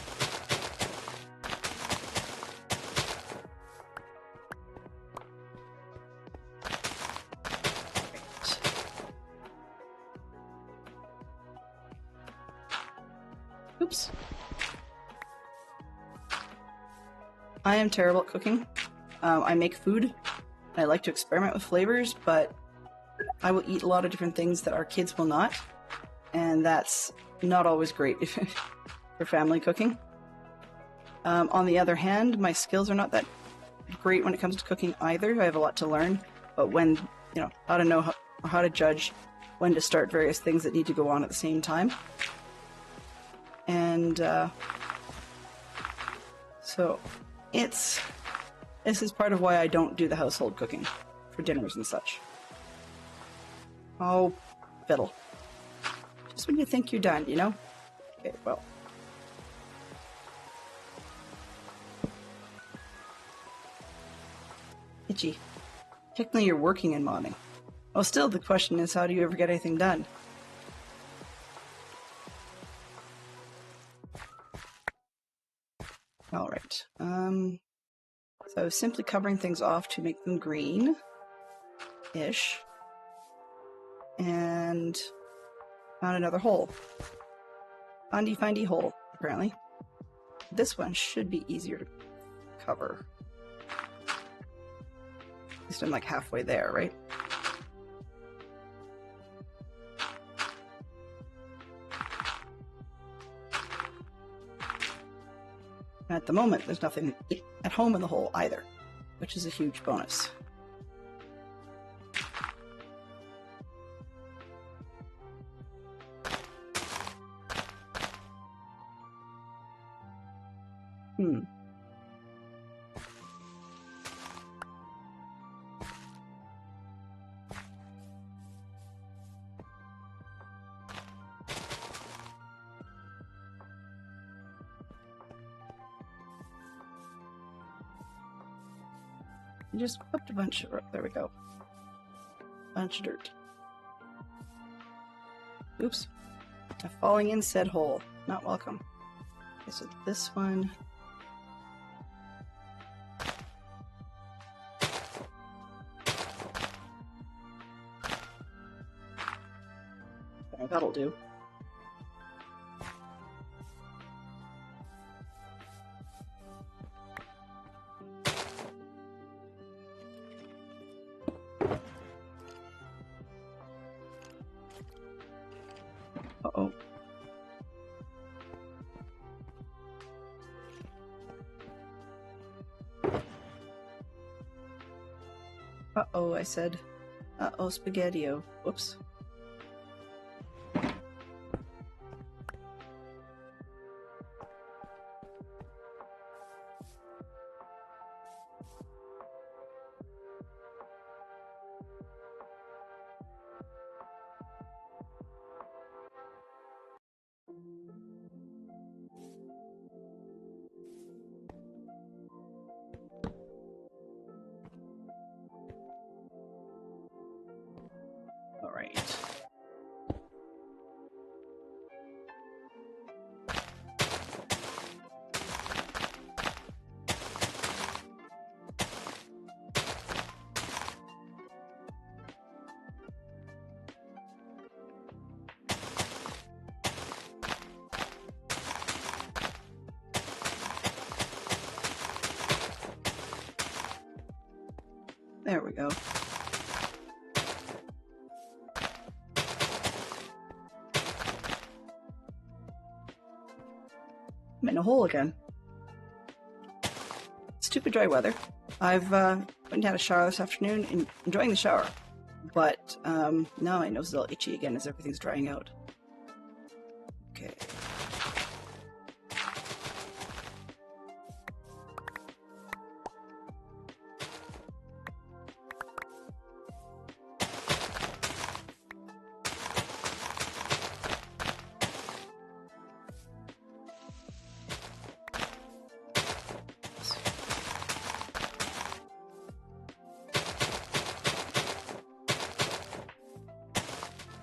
A: Oops. I am terrible at cooking. I make food. I like to experiment with flavors, but I will eat a lot of different things that our kids will not, and that's not always great for family cooking. On the other hand, my skills are not that great when it comes to cooking either. I have a lot to learn, but when, you know, how to know how to judge when to start various things that need to go on at the same time. And so this is part of why I don't do the household cooking for dinners and such. Oh, fiddle. Just when you think you're done, you know? Okay, well. Itchy. Technically you're working in modding. Well, still the question is, how do you ever get anything done? Alright, so I was simply covering things off to make them green-ish. And found another hole. Findy hole, apparently. This one should be easier to cover. At least I'm like halfway there, right? And at the moment, there's nothing at home in the hole either, which is a huge bonus. You just whipped a bunch of, there we go. Bunch of dirt. Oops. Falling in said hole. Not welcome. Okay, so this one. Okay, that'll do. Uh-oh. Uh-oh, I said. Uh-oh, spaghetti-o. Whoops. All right. There we go. I'm in a hole again. Stupid dry weather. I've went and had a shower this afternoon and enjoying the shower. But now my nose is all itchy again as everything's drying out. Okay.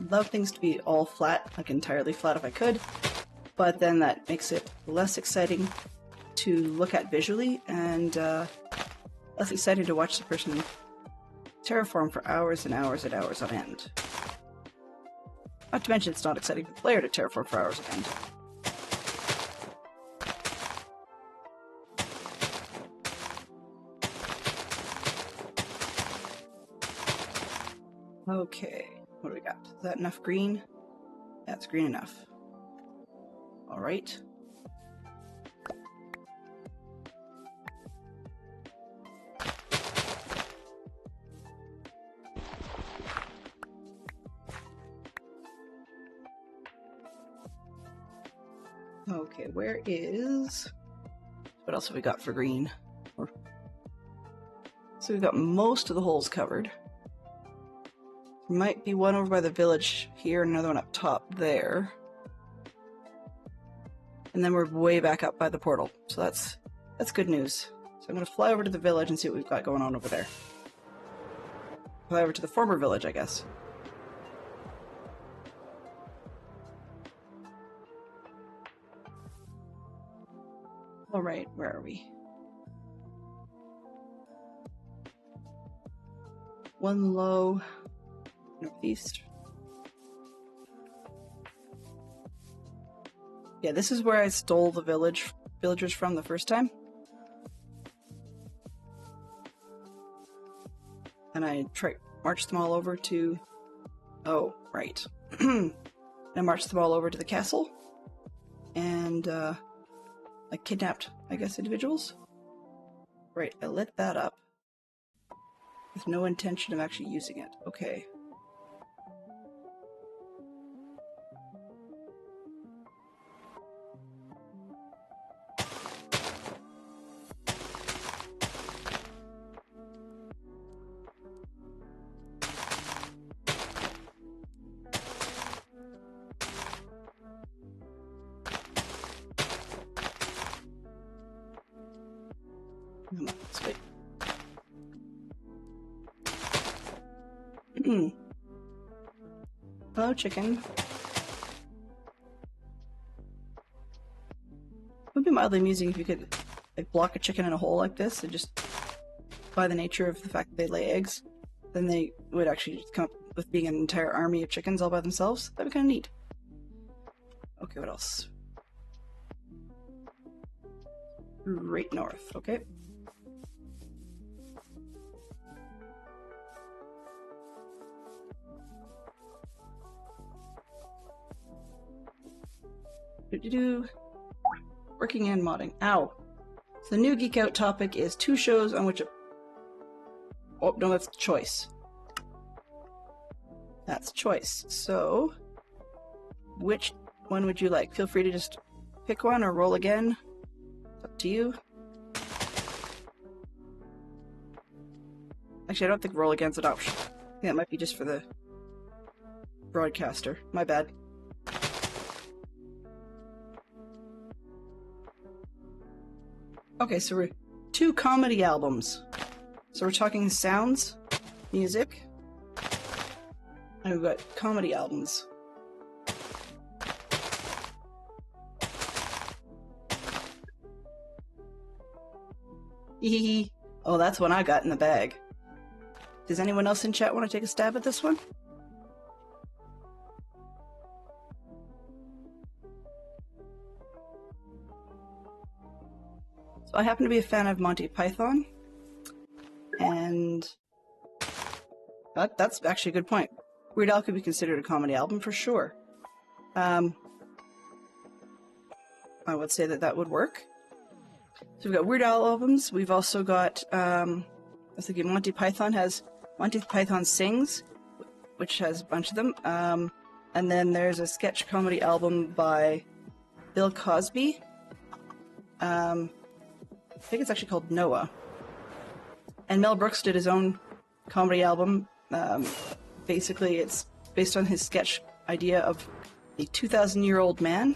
A: Love things to be all flat, like entirely flat if I could, but then that makes it less exciting to look at visually and less exciting to watch the person terraform for hours and hours and hours on end. Not to mention it's not exciting for the player to terraform for hours on end. Okay. What do we got? Is that enough green? That's green enough. All right. Okay, where is... What else have we got for green? So we've got most of the holes covered. Might be one over by the village here, another one up top there. And then we're way back up by the portal. So that's good news. So I'm going to fly over to the village and see what we've got going on over there. Fly over to the former village, I guess. Alright, where are we? One low... northeast. Yeah, this is where I stole the villagers from the first time. And I marched them all over to... Oh, right. I marched them all over to the castle. And I kidnapped I guess, individuals. Right, I lit that up with no intention of actually using it. Okay. Come on, let's wait. Hello, chicken. It would be mildly amusing if you could like block a chicken in a hole like this, and just by the nature of the fact that they lay eggs, then they would actually just come up with being an entire army of chickens all by themselves. That'd be kind of neat. Okay, what else? Right north, okay. Working and modding. Ow. So the new Geek Out topic is 2 shows on which oh, no, that's choice. That's choice. So, which one would you like? Feel free to just pick one or roll again. It's up to you. Actually, I don't think roll again's an option. I think that might be just for the broadcaster. My bad. Okay, so we're 2 comedy albums. So we're talking sounds, music, and we've got comedy albums. Hee. Oh, that's one I got in the bag. Does anyone else in chat want to take a stab at this one? So I happen to be a fan of Monty Python, and that's actually a good point. Weird Al could be considered a comedy album for sure. I would say that would work. So we've got Weird Al albums. We've also got, I was thinking Monty Python Sings, which has a bunch of them. And then there's a sketch comedy album by Bill Cosby. I think it's actually called Noah. And Mel Brooks did his own comedy album. Basically, it's based on his sketch idea of a 2,000-year-old man.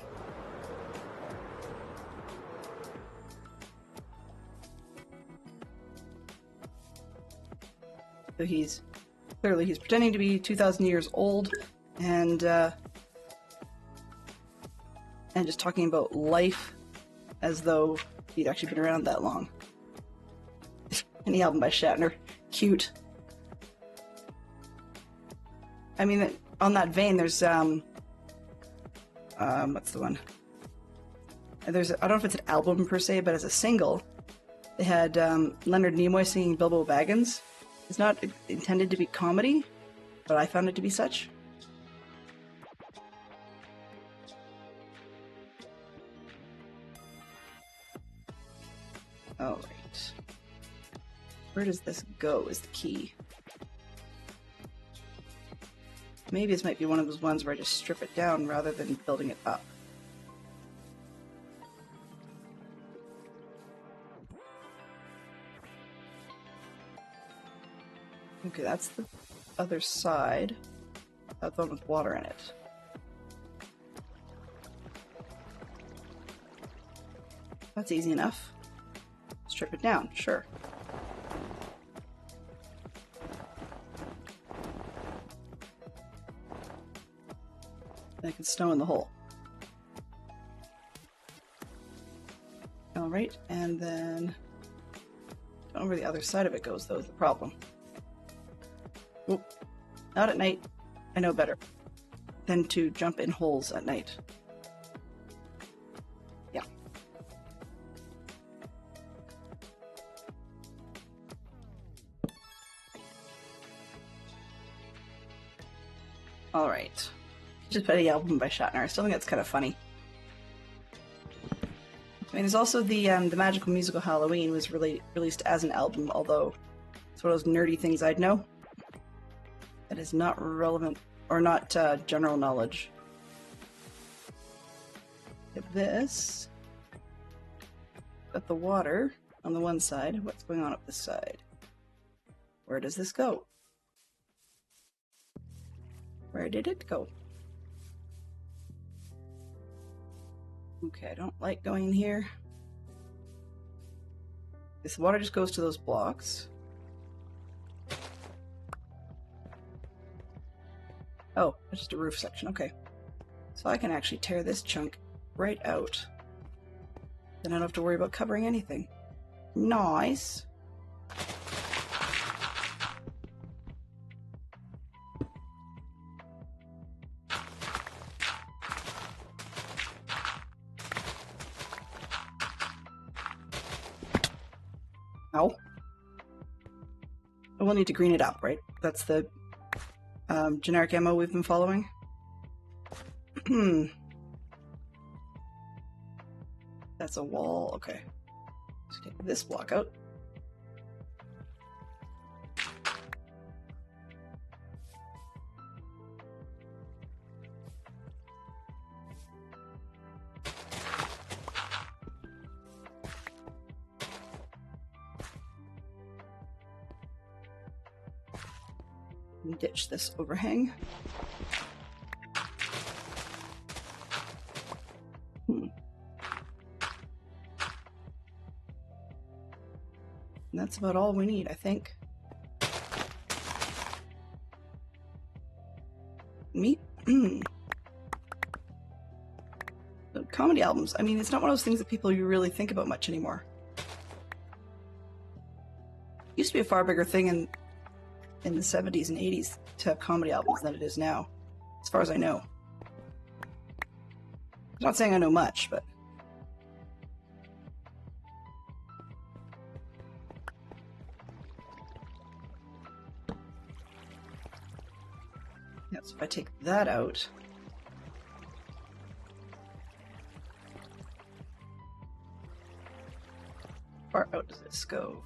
A: So he's pretending to be 2,000 years old, and just talking about life as though he'd actually been around that long. Any album by Shatner, cute. I mean, on that vein, there's what's the one? I don't know if it's an album per se, but as a single, they had Leonard Nimoy singing Bilbo Baggins. It's not intended to be comedy, but I found it to be such. Alright. Where does this go is the key. Maybe this might be one of those ones where I just strip it down rather than building it up. Okay, that's the other side. That's the one with water in it. That's easy enough. Strip it down, sure. I can snow in the hole. Alright, and then I don't know where the other side of it goes, though, is the problem. Oop. Not at night. I know better than to jump in holes at night. Yeah. Alright. Just put the album by Shatner. I still think that's kind of funny. mean, there's also the Magical Musical Halloween was released as an album, although it's one of those nerdy things I'd know. That is not relevant, or not general knowledge. At this, got the water on the one side. What's going on up this side? Where does this go? Where did it go? Okay, I don't like going in here. This water just goes to those blocks. Oh, it's just a roof section, okay. So I can actually tear this chunk right out. Then I don't have to worry about covering anything. Nice. Ow. We'll need to green it up, right? That's the generic ammo we've been following. That's a wall, okay. Let's take this block out. And ditch this overhang. And that's about all we need, I think. Meat? Comedy albums. I mean, it's not one of those things that people you really think about much anymore. It used to be a far bigger thing in the 70s and 80s to have comedy albums than it is now, as far as I know. I'm not saying I know much, but... yeah, so if I take that out... how far out does this go?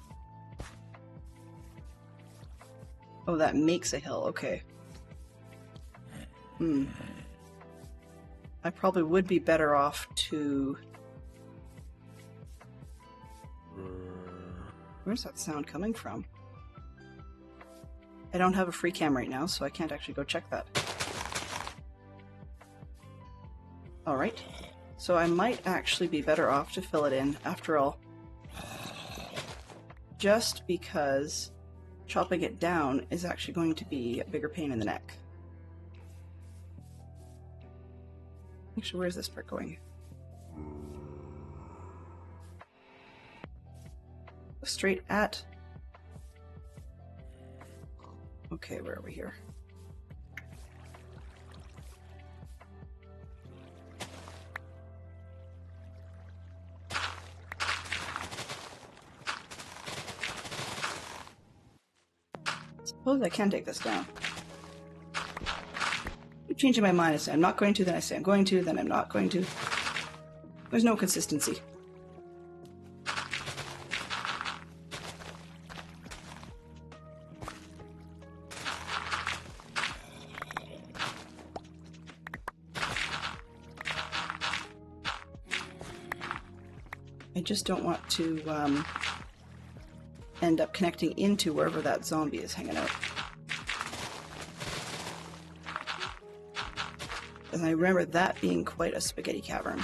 A: Oh, that makes a hill, okay. I probably would be better off to... where's that sound coming from? I don't have a free cam right now, so I can't actually go check that. Alright, so I might actually be better off to fill it in, after all. Just because chopping it down is actually going to be a bigger pain in the neck. Actually, where's this part going? Straight at... okay, where are we here? Suppose I can take this down. I'm changing my mind. I say I'm not going to, then I say I'm going to, then I'm not going to. There's no consistency. I just don't want to end up connecting into wherever that zombie is hanging out. And I remember that being quite a spaghetti cavern.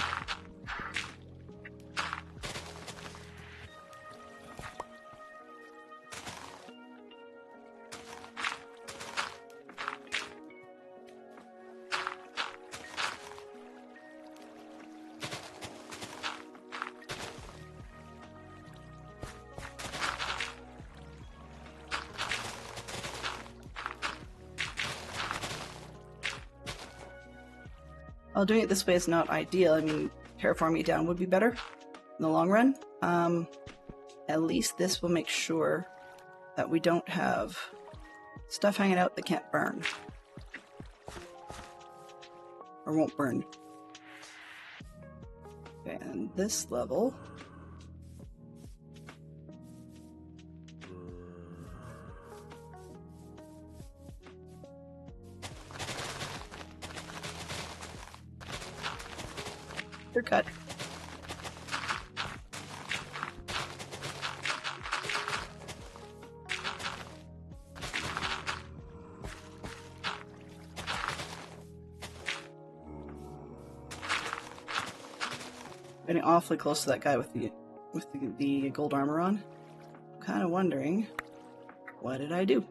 A: While doing it this way is not ideal, I mean, terraforming it down would be better in the long run. At least this will make sure that we don't have stuff hanging out that can't burn. Or won't burn. Okay, and this level. They're cut. Getting awfully close to that guy with the gold armor on. I'm kind of wondering, what did I do?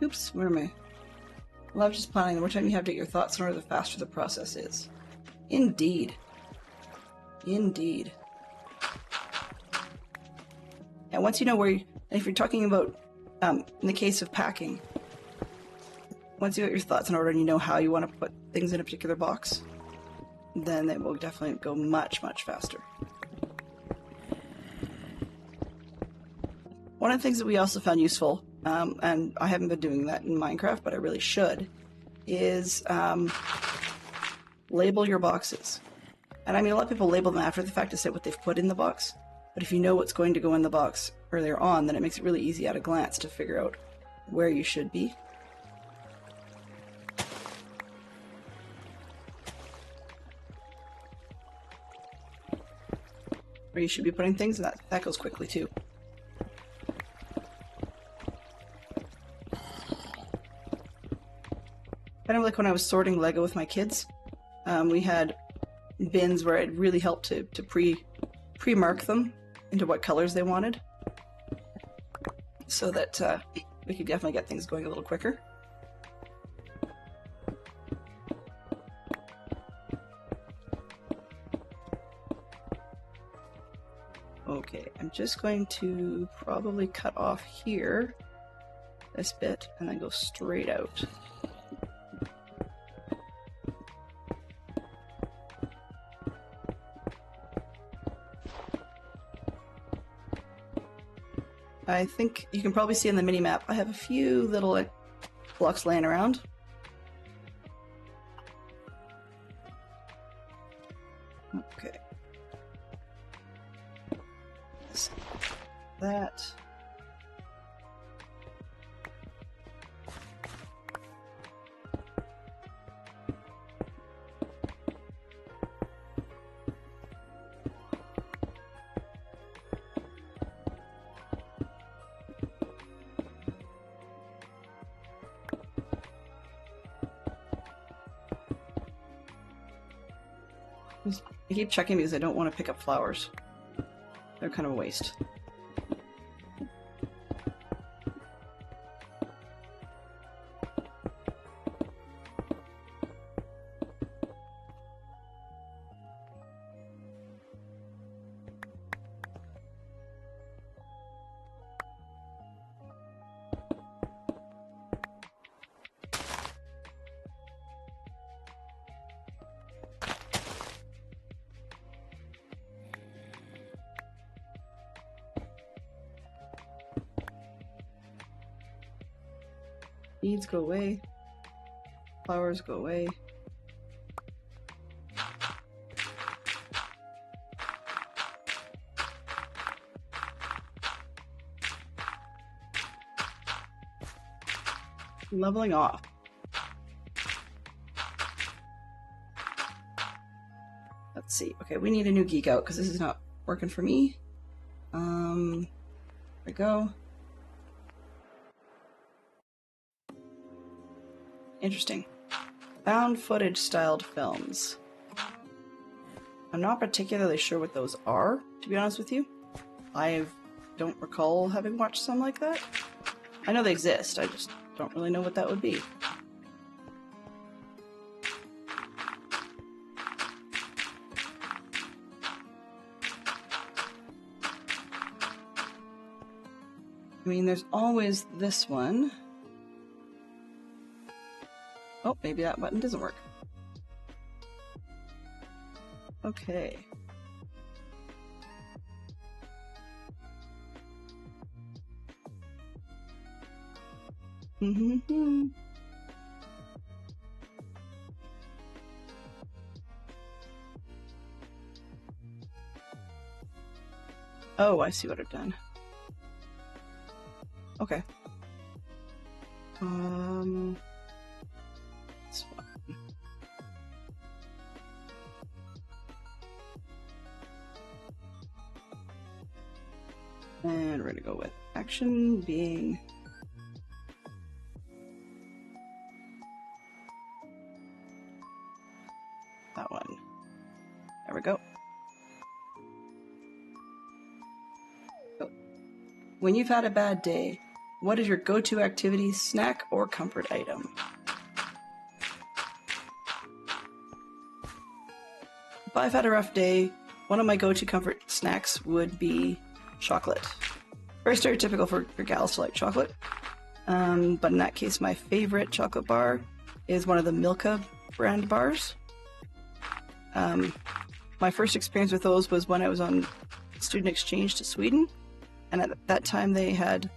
A: Oops, where am I? Well, I was just planning the more time you have to get your thoughts in order, the faster the process is. Indeed. Indeed. Yeah, once you know where you... And if you're talking about, in the case of packing, once you get your thoughts in order and you know how you want to put things in a particular box, then it will definitely go much, much faster. One of the things that we also found useful, and I haven't been doing that in Minecraft, but I really should, is label your boxes. And I mean, a lot of people label them after the fact to say what they've put in the box, but if you know what's going to go in the box earlier on, then it makes it really easy at a glance to figure out where you should be. Where you should be putting things, and that goes quickly too. Kind of like when I was sorting Lego with my kids, we had bins where it really helped to pre-mark them into what colors they wanted, so that we could definitely get things going a little quicker. Okay, I'm just going to probably cut off here, this bit, and then go straight out. I think you can probably see in the mini-map, I have a few little blocks laying around. Okay. That. I keep checking because I don't want to pick up flowers. They're kind of a waste. Seeds go away. Flowers go away. Leveling off. Let's see. Okay, we need a new geek out because this is not working for me. There we go. Interesting. Found footage styled films. I'm not particularly sure what those are, to be honest with you. I don't recall having watched some like that. I know they exist, I just don't really know what that would be. I mean, there's always this one. Oh, maybe that button doesn't work. Okay. Oh, I see what I've done. Okay. This one. And we're gonna go with action being that one. There we go. Oh. When you've had a bad day, what is your go-to activity, snack, or comfort item? If I've had a rough day, one of my go-to comfort snacks would be chocolate. Very stereotypical for gals to like chocolate. But in that case, my favorite chocolate bar is one of the Milka brand bars. My first experience with those was when I was on student exchange to Sweden. And at that time they had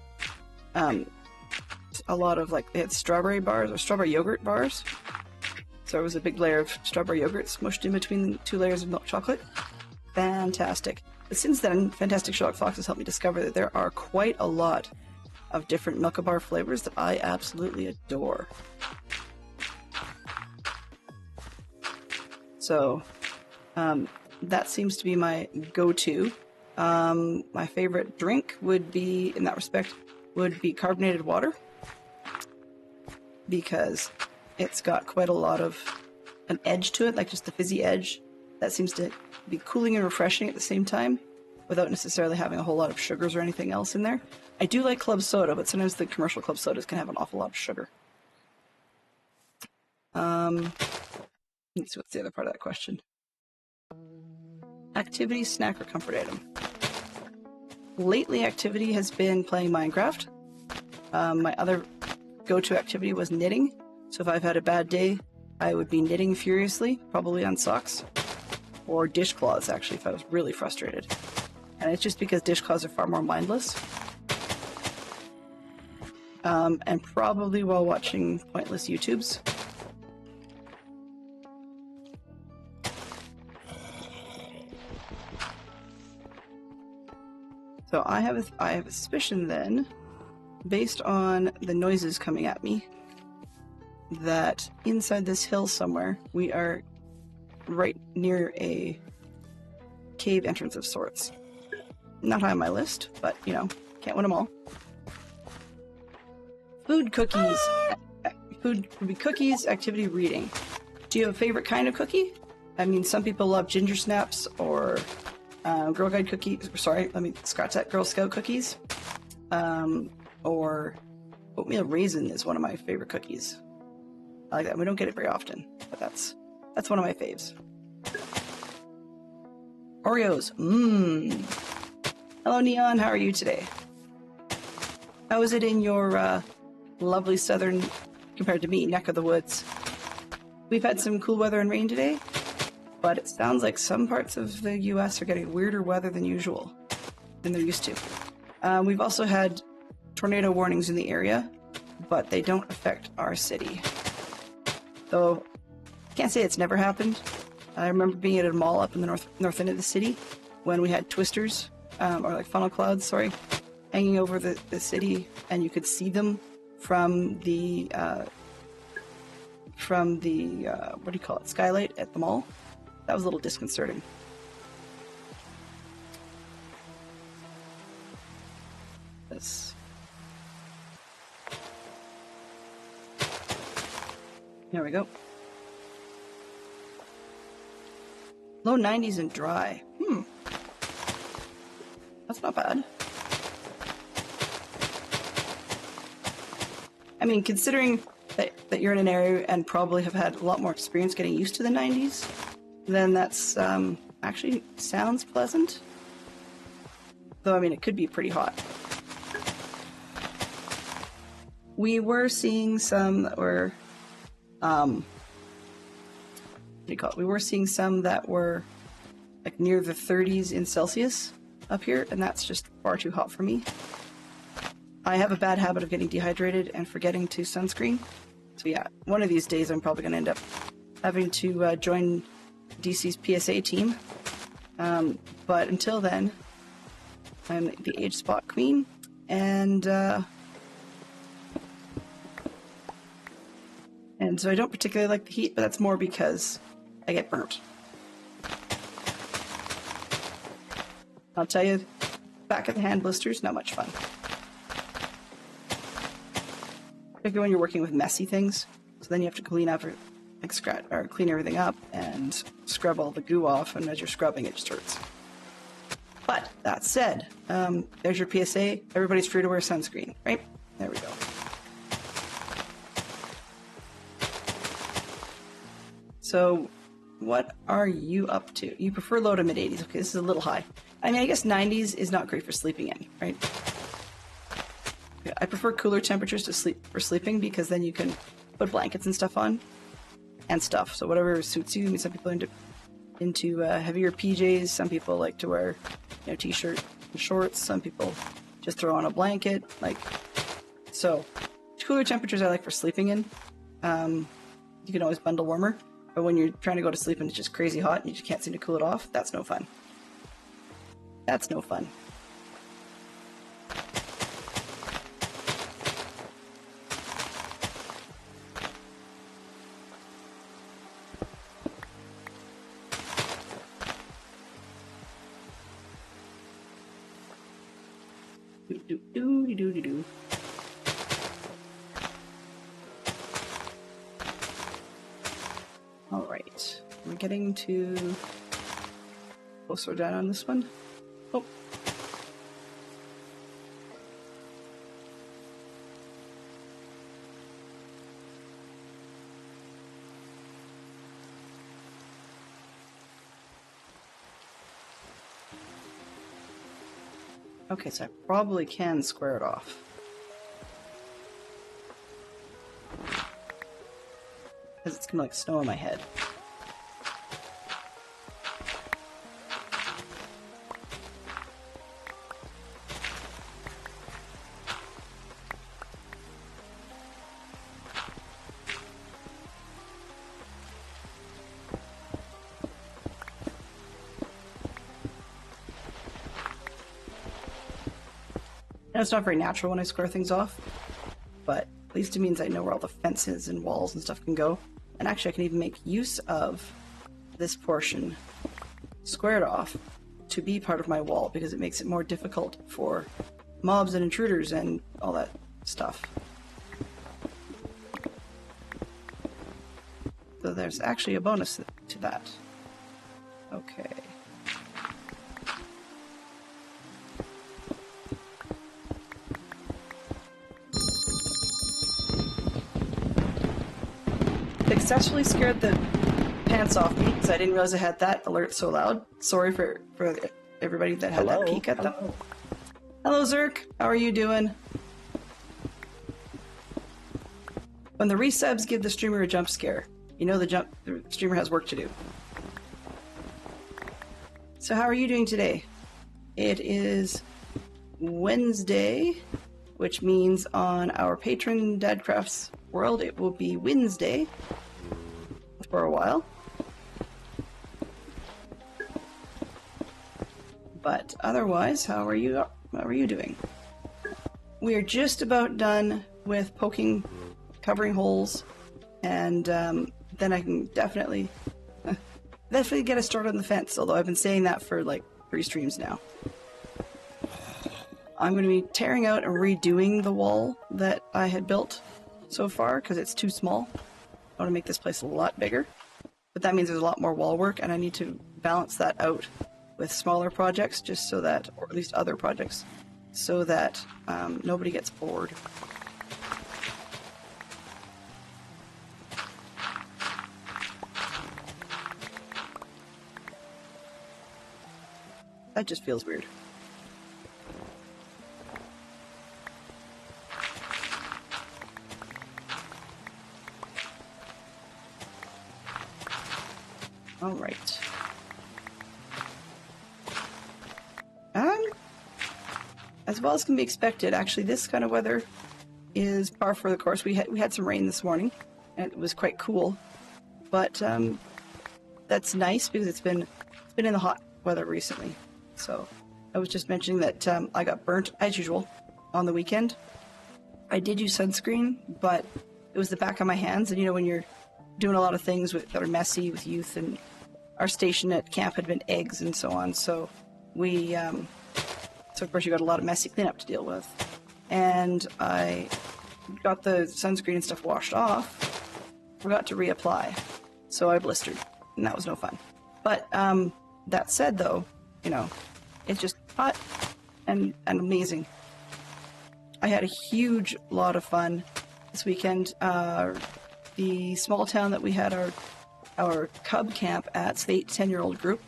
A: a lot of they had strawberry bars or strawberry yogurt bars. So it was a big layer of strawberry yogurt smushed in between 2 layers of milk chocolate. Fantastic. But since then, Fantastic Sherlock Fox has helped me discover that there are quite a lot of different Milka Bar flavors that I absolutely adore. So that seems to be my go-to. My favorite drink would be, in that respect, would be carbonated water, because it's got quite a lot of an edge to it, like just the fizzy edge that seems to be cooling and refreshing at the same time without necessarily having a whole lot of sugars or anything else in there. I do like club soda, but sometimes the commercial club sodas can have an awful lot of sugar. Let's see, what's the other part of that question? Activity, snack, or comfort item? Lately, activity has been playing Minecraft. My other go-to activity was knitting. So if I've had a bad day, I would be knitting furiously, probably on socks. Or dishcloths, actually, if I was really frustrated. And it's just because dishcloths are far more mindless. And probably while watching pointless YouTubes. So I have a suspicion then, based on the noises coming at me, that inside this hill somewhere we are right near a cave entrance of sorts. Not high on my list, but you know, can't win them all. Food, cookies. Food would be cookies, activity, reading. Do you have a favorite kind of cookie? I mean, some people love ginger snaps or Girl Guide cookies. Sorry, let me scratch that. Girl Scout cookies. Or oatmeal raisin is one of my favorite cookies. I like that. We don't get it very often, but that's one of my faves. Oreos. Hello, Neon. How are you today? How is it in your lovely southern, compared to me, neck of the woods? We've had some cool weather and rain today, but it sounds like some parts of the U.S. are getting weirder weather than usual, than they're used to. We've also had tornado warnings in the area, but they don't affect our city. Though, can't say it's never happened. I remember being at a mall up in the north end of the city when we had twisters, or like funnel clouds, sorry, hanging over the city, and you could see them from the what do you call it, skylight at the mall. That was a little disconcerting. This. There we go. Low 90s and dry. That's not bad. I mean, considering that you're in an area and probably have had a lot more experience getting used to the 90s, then that's actually sounds pleasant. Though, I mean, it could be pretty hot. we were seeing some that were, what do you call it? We were seeing some that were like near the 30s in Celsius up here, and that's just far too hot for me. I have a bad habit of getting dehydrated and forgetting to sunscreen. So yeah, one of these days I'm probably going to end up having to join DC's PSA team. But until then, I'm the age spot queen, and so I don't particularly like the heat, but that's more because I get burnt. I'll tell you, back of the hand blisters, not much fun. Particularly when you're working with messy things, so then you have to clean up, like clean everything up and scrub all the goo off, and as you're scrubbing, it just hurts. But that said, there's your PSA. Everybody's free to wear sunscreen, right? There we go. So, what are you up to? You prefer low to mid 80s. Okay, this is a little high. I mean, I guess 90s is not great for sleeping in, right? I prefer cooler temperatures for sleeping because then you can put blankets and stuff on, so whatever suits you. I mean, some people are into heavier PJs. Some people like to wear, t-shirt and shorts. Some people just throw on a blanket. So cooler temperatures I like for sleeping in. You can always bundle warmer, but when you're trying to go to sleep and it's just crazy hot and you just can't seem to cool it off, that's no fun. That's no fun. Do. All right, we're getting to closer down on this one. Oh. Okay, so I probably can square it off. Because it's gonna like snow on my head. And it's not very natural when I square things off, but at least it means I know where all the fences and walls and stuff can go. And actually I can even make use of this portion squared off to be part of my wall, because it makes it more difficult for mobs and intruders and all that stuff. So there's actually a bonus to that. Okay. Successfully scared the pants off me because I didn't realize I had that alert so loud. Sorry for everybody that had that peek at them. Hello, Zerk. How are you doing? When the resubs give the streamer a jump scare, you know the streamer has work to do. So how are you doing today? It is Wednesday, which means on our patron Dadcraft's world it will be Wednesday for a while. But otherwise, how are you doing? We are just about done with covering holes, and then I can definitely get us started on the fence, although I've been saying that for like 3 streams now. I'm going to be tearing out and redoing the wall that I had built so far because it's too small. I want to make this place a lot bigger, but that means there's a lot more wall work, and I need to balance that out with smaller projects, just so that, or at least other projects, so that nobody gets bored. That just feels weird. All right. As well as can be expected, actually, this kind of weather is par for the course. We had some rain this morning, and it was quite cool. But that's nice because it's been in the hot weather recently. So I was just mentioning that I got burnt as usual on the weekend. I did use sunscreen, but it was the back of my hands, and when you're doing a lot of things that are messy with youth, and our station at camp had been eggs and so on, so we so of course you got a lot of messy cleanup to deal with, and I got the sunscreen and stuff washed off, forgot to reapply, so I blistered, and that was no fun. But that said, though, it's just hot and amazing. I had a huge lot of fun this weekend. The small town that we had our cub camp at, so the 8 to 10-year-old group,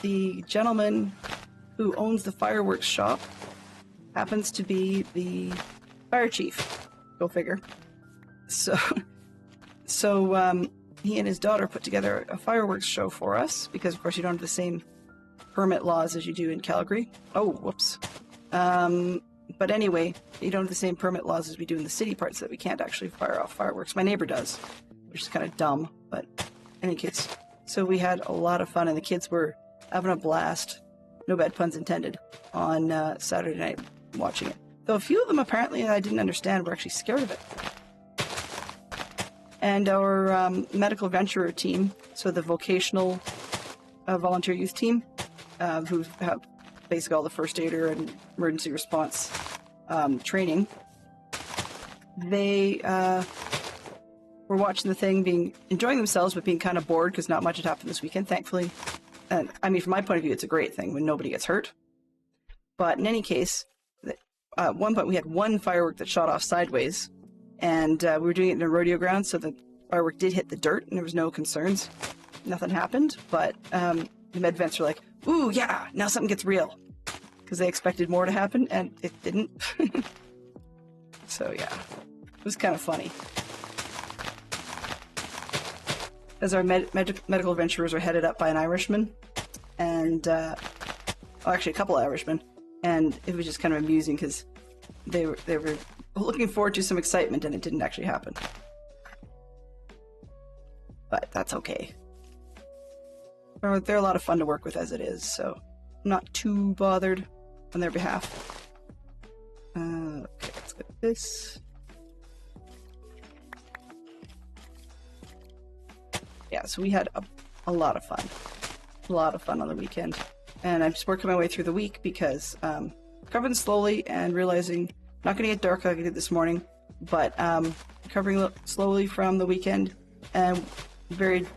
A: the gentleman who owns the fireworks shop happens to be the fire chief. Go figure. So he and his daughter put together a fireworks show for us because, of course, you don't have the same permit laws as you do in Calgary. Oh, whoops. But anyway, you don't have the same permit laws as we do in the city parts, that we can't actually fire off fireworks. My neighbor does, which is kind of dumb, but in any case. So we had a lot of fun, and the kids were having a blast, no bad puns intended, on Saturday night watching it. Though a few of them, apparently, I didn't understand, were actually scared of it. And our medical venturer team, so the vocational volunteer youth team, who have basically all the first aider and emergency response training, they were watching the thing, enjoying themselves, but being kind of bored because not much had happened this weekend, thankfully. And I mean, from my point of view, it's a great thing when nobody gets hurt. But in any case, at one point we had one firework that shot off sideways, and we were doing it in a rodeo ground, so the firework did hit the dirt, and there was no concerns. Nothing happened, but the med vents were like, ooh, yeah, now something gets real. Because they expected more to happen, and it didn't. So, yeah, it was kind of funny. As our medical adventurers are headed up by an Irishman, and, actually a couple of Irishmen, and it was just kind of amusing because they were looking forward to some excitement, and it didn't actually happen. But that's okay. They're a lot of fun to work with as it is, so I'm not too bothered on their behalf. Okay, let's get this. Yeah, so we had a lot of fun. A lot of fun on the weekend. And I'm just working my way through the week because recovering slowly and realizing not going to get dark like I did this morning, but recovering slowly from the weekend and very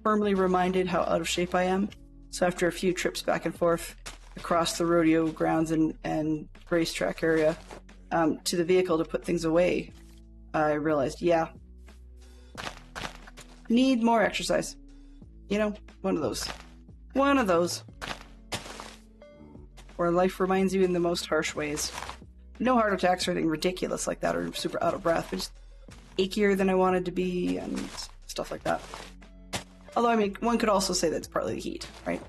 A: firmly reminded how out of shape I am. So after a few trips back and forth across the rodeo grounds and racetrack area to the vehicle to put things away, I realized, yeah, need more exercise. One of those. Where life reminds you in the most harsh ways. No heart attacks or anything ridiculous like that or super out of breath, but just achier than I wanted to be and stuff like that. Although, I mean, one could also say that it's partly the heat, right?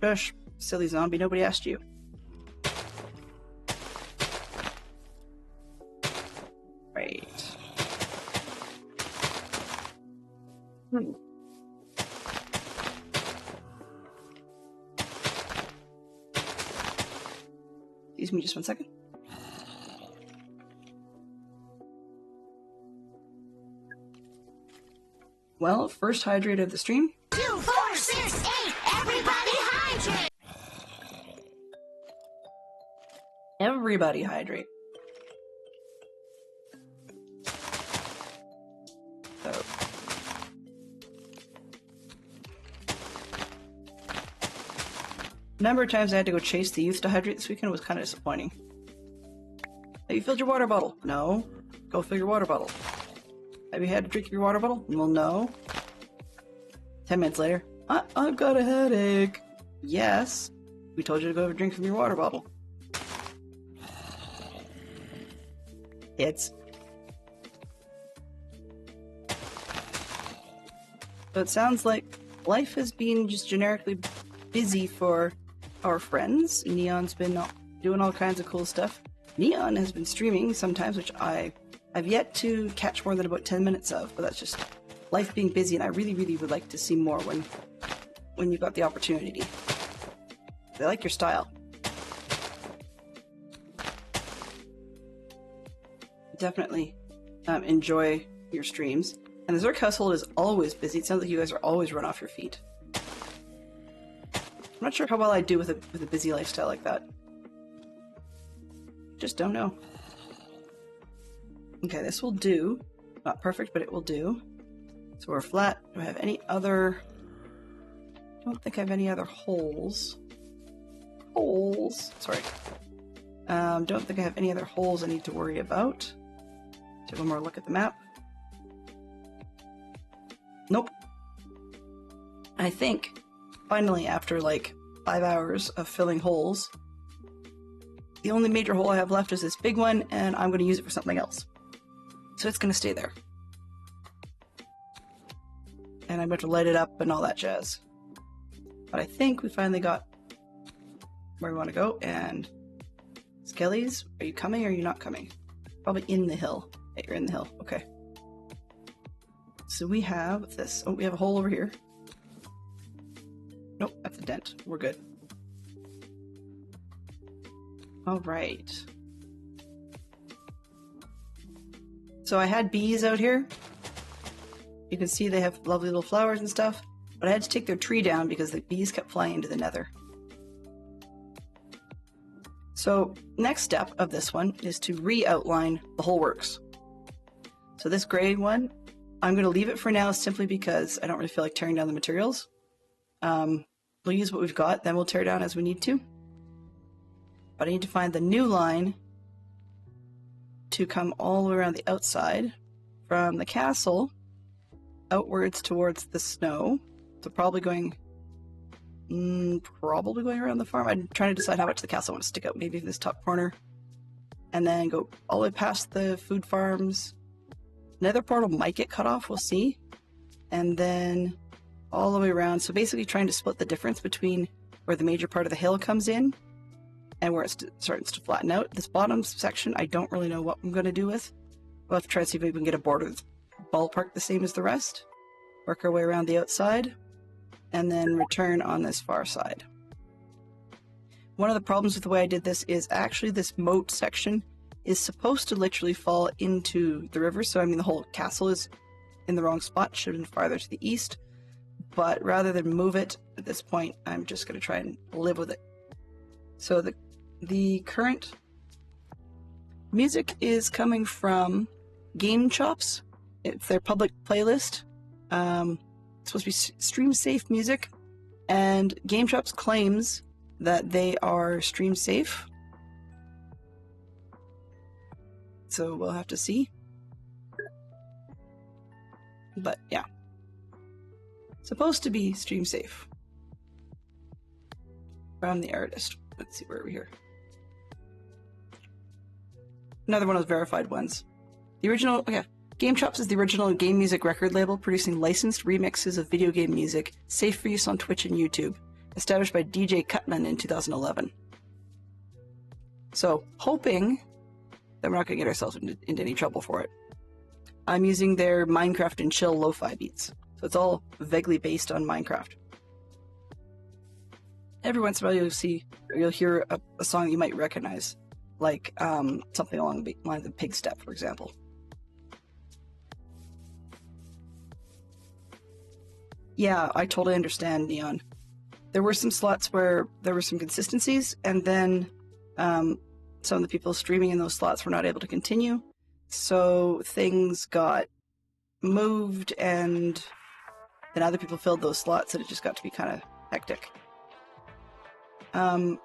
A: Gosh, silly zombie, nobody asked you. Right. Excuse me just one second. Well, first hydrate of the stream.
B: 2, 4, 6, 8, everybody hydrate!
A: Everybody hydrate. So. The number of times I had to go chase the youth to hydrate this weekend was kind of disappointing. Have you filled your water bottle? No. Go fill your water bottle. Have you had to drink your water bottle? Well, no. 10 minutes later, I've got a headache. Yes. We told you to go have a drink from your water bottle. So it sounds like life has been just generically busy for our friends. Neon's been doing all kinds of cool stuff. Neon has been streaming sometimes, which I've yet to catch more than about 10 minutes of, but that's just life being busy, and I really, really would like to see more when you've got the opportunity. I like your style. Definitely enjoy your streams. And the Zerk household is always busy. It sounds like you guys are always run off your feet. I'm not sure how well I do with a busy lifestyle like that. Just don't know. Okay, this will do. Not perfect, but it will do. So we're flat. Do I have any other... I don't think I have any other holes. Sorry. Don't think I have any other holes I need to worry about. Take one more look at the map. Nope. I think, finally, after like 5 hours of filling holes, the only major hole I have left is this big one, and I'm going to use it for something else. So it's going to stay there. And I'm going to light it up and all that jazz. But I think we finally got where we want to go, and Skellies, are you coming or are you not coming? Probably in the hill. Yeah, you're in the hill. Okay. So we have this. Oh, we have a hole over here. Nope, that's a dent. We're good. All right. So I had bees out here. You can see they have lovely little flowers and stuff, but I had to take their tree down because the bees kept flying into the nether. So next step of this one is to re-outline the whole works. So this gray one, I'm going to leave it for now simply because I don't really feel like tearing down the materials. We'll use what we've got, then we'll tear down as we need to. But I need to find the new line to come all the way around the outside from the castle outwards towards the snow. So probably going around the farm. I'm trying to decide how much the castle I want to stick out. Maybe this top corner. And then go all the way past the food farms. Nether portal might get cut off, we'll see. And then all the way around. So basically trying to split the difference between where the major part of the hill comes in and where it starts to flatten out. This bottom section, I don't really know what I'm going to do with. We'll have to try to see if we can get a border that's ballpark the same as the rest. Work our way around the outside, and then return on this far side. One of the problems with the way I did this is actually this moat section is supposed to literally fall into the river. So I mean the whole castle is in the wrong spot, should have been farther to the east. But rather than move it at this point, I'm just going to try and live with it. So the current music is coming from Game Chops. It's their public playlist. It's supposed to be stream safe music, and Game Chops claims that they are stream safe. So we'll have to see. But yeah. Supposed to be stream safe. From the artist. Let's see, where are we here? Another one of those verified ones. The original, okay. Game Chops is the original game music record label producing licensed remixes of video game music, safe for use on Twitch and YouTube, established by DJ Cutman in 2011. So, hoping that we're not going to get ourselves into any trouble for it. I'm using their Minecraft and chill lo-fi beats, so it's all vaguely based on Minecraft. Every once in a while you'll hear a song you might recognize, like something along the lines of Pig Step, for example. Yeah, I totally understand, Neon. There were some slots where there were some consistencies, and then some of the people streaming in those slots were not able to continue, so things got moved, and then other people filled those slots, and it just got to be kind of hectic. I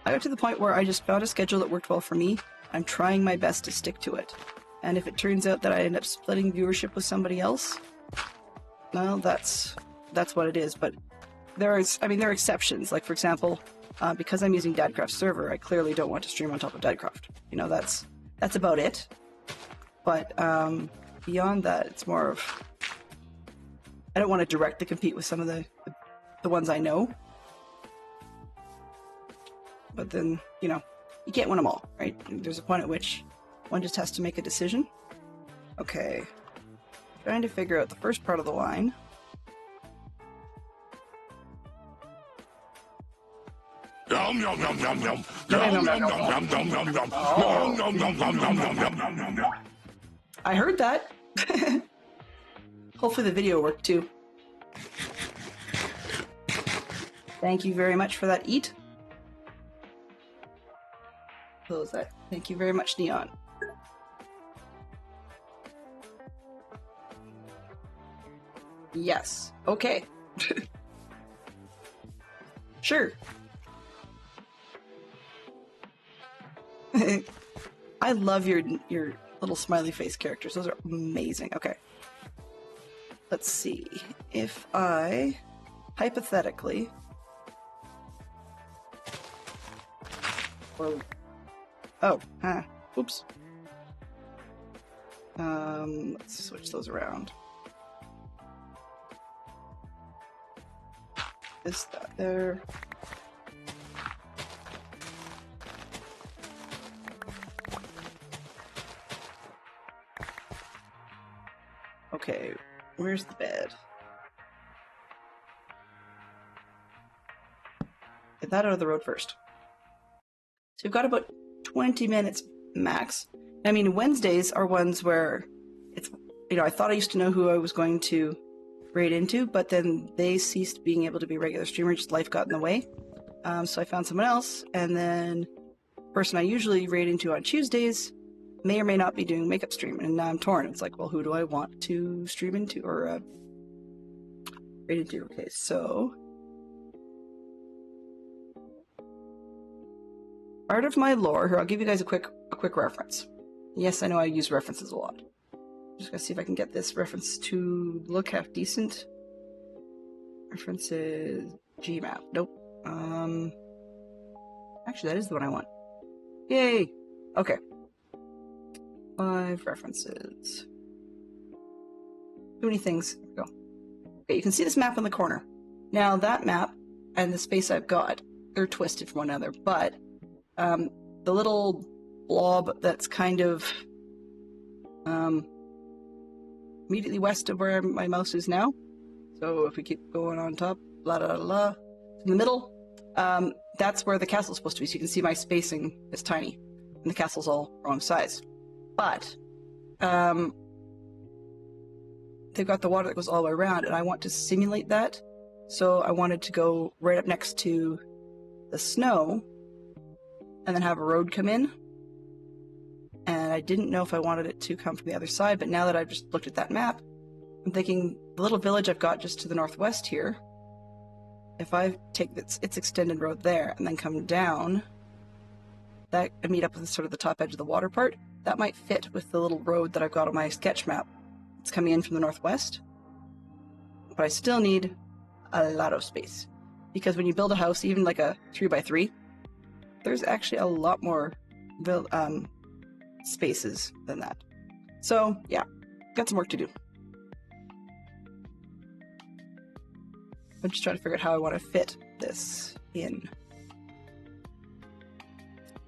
A: got to the point where I just found a schedule that worked well for me. I'm trying my best to stick to it. And if it turns out that I end up splitting viewership with somebody else, well, that's what it is. But there are exceptions. Like, for example, because I'm using Dadcraft's server, I clearly don't want to stream on top of Dadcraft. You know, that's about it. But beyond that, it's more of, I don't want to directly compete with some of the ones I know. But then, you know, you can't win them all, right? There's a point at which one just has to make a decision. Okay. Trying to figure out the first part of the line.
C: Yum yum yum yum yum. Yum yum yum yum yum yum yum. Yum yum yum yum yum yum yum yum yum.
A: I heard that. Hopefully the video worked too. Thank you very much for that, Eat. Close that. Thank you very much, Neon. Yes. Okay. Sure. I love your little smiley face characters. Those are amazing. Okay. Let's see. If I hypothetically oops. Let's switch those around. That there. Okay, where's the bed? Get that out of the road first. So we've got about 20 minutes max. I mean, Wednesdays are ones where it's, you know, I thought I used to know who I was going to raid into, but then they ceased being able to be regular streamers, just life got in the way. So I found someone else, and then the person I usually raid into on Tuesdays may or may not be doing makeup stream, and now I'm torn. It's like, well, who do I want to stream into or raid into? Okay, so Art of My Lore. Here, I'll give you guys a quick reference. Yes, I know I use references a lot. Just gonna see if I can get this reference to look half decent. References Gmap. Nope. Actually, that is the one I want. Yay! Okay. 5 references. Too many things. There we go. Okay, you can see this map in the corner. Now, that map and the space I've got, they're twisted from one another, but the little blob that's kind of immediately west of where my mouse is now. So if we keep going on top, blah, blah, blah, in the middle, that's where the castle's supposed to be. So you can see my spacing is tiny, and the castle's all wrong size. But they've got the water that goes all the way around, and I want to simulate that. So I wanted to go right up next to the snow, and then have a road come in. And I didn't know if I wanted it to come from the other side, but now that I've just looked at that map, I'm thinking the little village I've got just to the northwest here, if I take its extended road there and then come down, that and meet up with sort of the top edge of the water part, that might fit with the little road that I've got on my sketch map. It's coming in from the northwest, but I still need a lot of space, because when you build a house, even like a 3x3, there's actually a lot more spaces than that. So yeah, got some work to do. I'm just trying to figure out how I want to fit this in.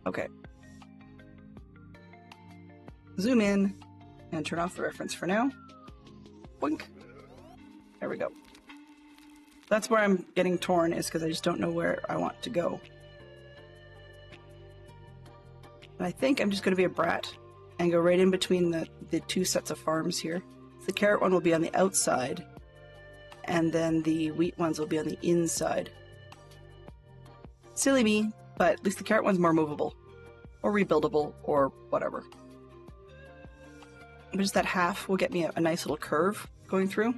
A: Okay. Zoom in and turn off the reference for now. Boink. There we go. That's where I'm getting torn, is because I just don't know where I want to go. And I think I'm just going to be a brat and go right in between the 2 sets of farms here. The carrot one will be on the outside, and then the wheat ones will be on the inside. Silly me, but at least the carrot one's more movable, or rebuildable, or whatever. But just that half will get me a nice little curve going through.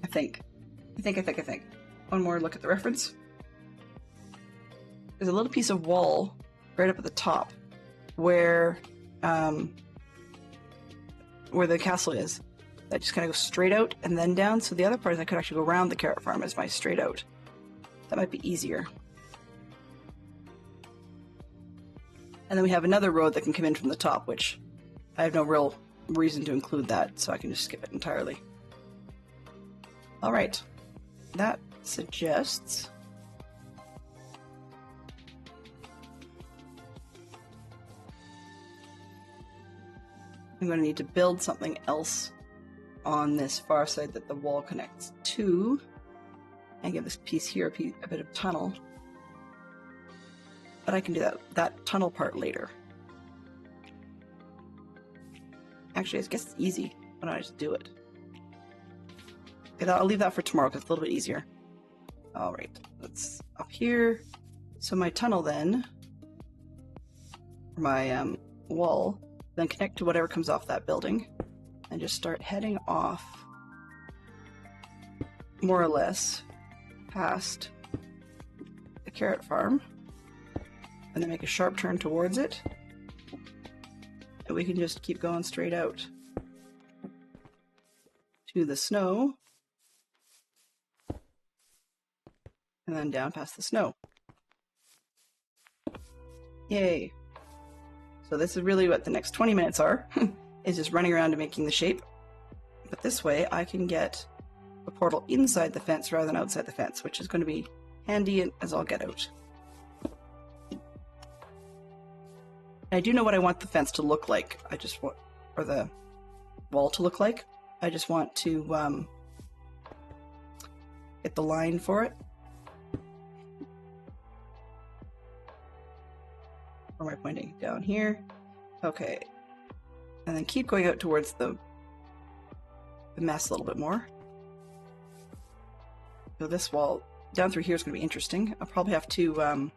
A: I think. One more look at the reference. There's a little piece of wall right up at the top where the castle is. That just kind of goes straight out and then down. So the other part is I could actually go around the carrot farm as my straight out. That might be easier. And then we have another road that can come in from the top, which I have no real reason to include that, so I can just skip it entirely. Alright, that suggests... I'm going to need to build something else on this far side that the wall connects to, and give this piece here a bit of tunnel. But I can do that tunnel part later. Actually, I guess it's easy. Why don't I just do it? Okay, I'll leave that for tomorrow because it's a little bit easier. Alright, that's up here. So my tunnel then, or my wall, then connect to whatever comes off that building, and just start heading off, more or less, past the carrot farm, and then make a sharp turn towards it, and we can just keep going straight out to the snow, and then down past the snow. Yay! So this is really what the next 20 minutes are, is just running around and making the shape. But this way I can get a portal inside the fence rather than outside the fence, which is going to be handy as I'll get out. I do know what I want the fence to look like. I just want, or the wall to look like. I just want to get the line for it. Where am I pointing? Down here. Okay. And then keep going out towards the mess a little bit more. So this wall down through here is going to be interesting. I'll probably have to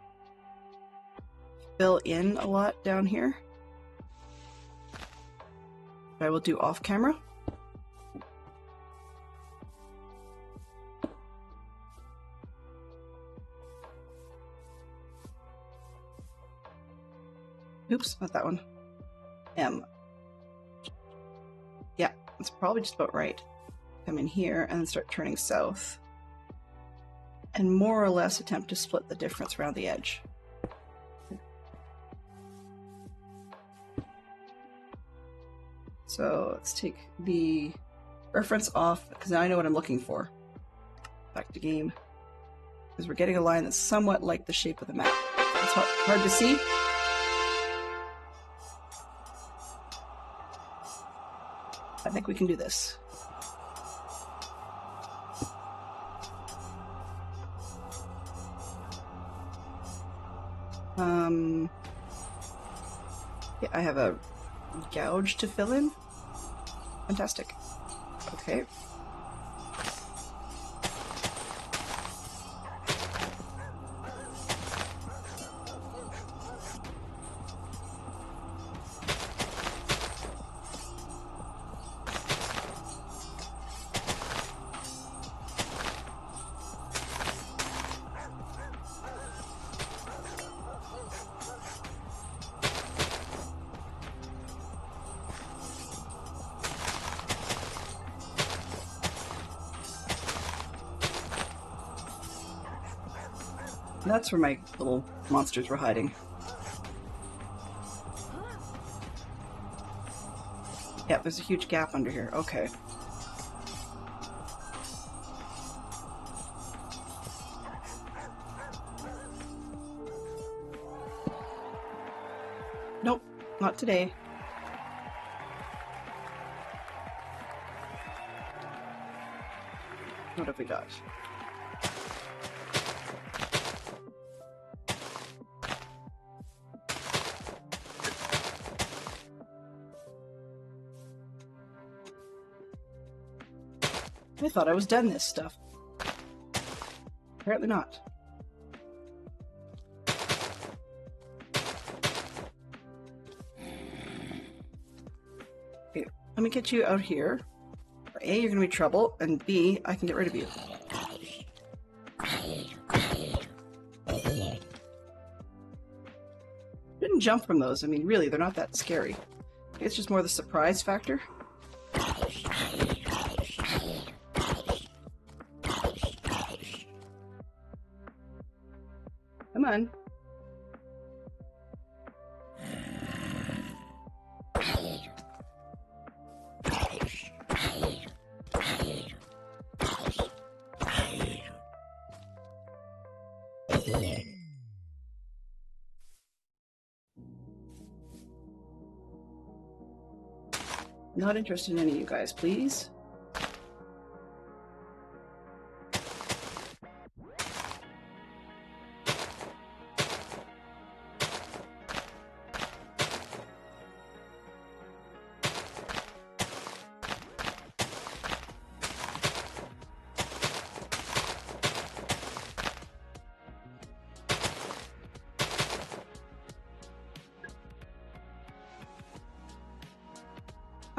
A: fill in a lot down here. But I will do off camera. Oops, not that one. M. Yeah, that's probably just about right. Come in here and then start turning south. And more or less attempt to split the difference around the edge. So let's take the reference off, because now I know what I'm looking for. Back to game. Because we're getting a line that's somewhat like the shape of the map. It's hard to see. I think we can do this. Yeah, I have a gouge to fill in. Fantastic. Okay. That's where my little monsters were hiding. Yeah, there's a huge gap under here. Okay. Nope, not today. What have we got? I thought I was done this stuff. Apparently not. Okay, let me get you out here. A, you're gonna be trouble, and B, I can get rid of you. Didn't jump from those. I mean, really, they're not that scary. It's just more the surprise factor. Come on.
B: here.
A: Not interested in any of you guys, please.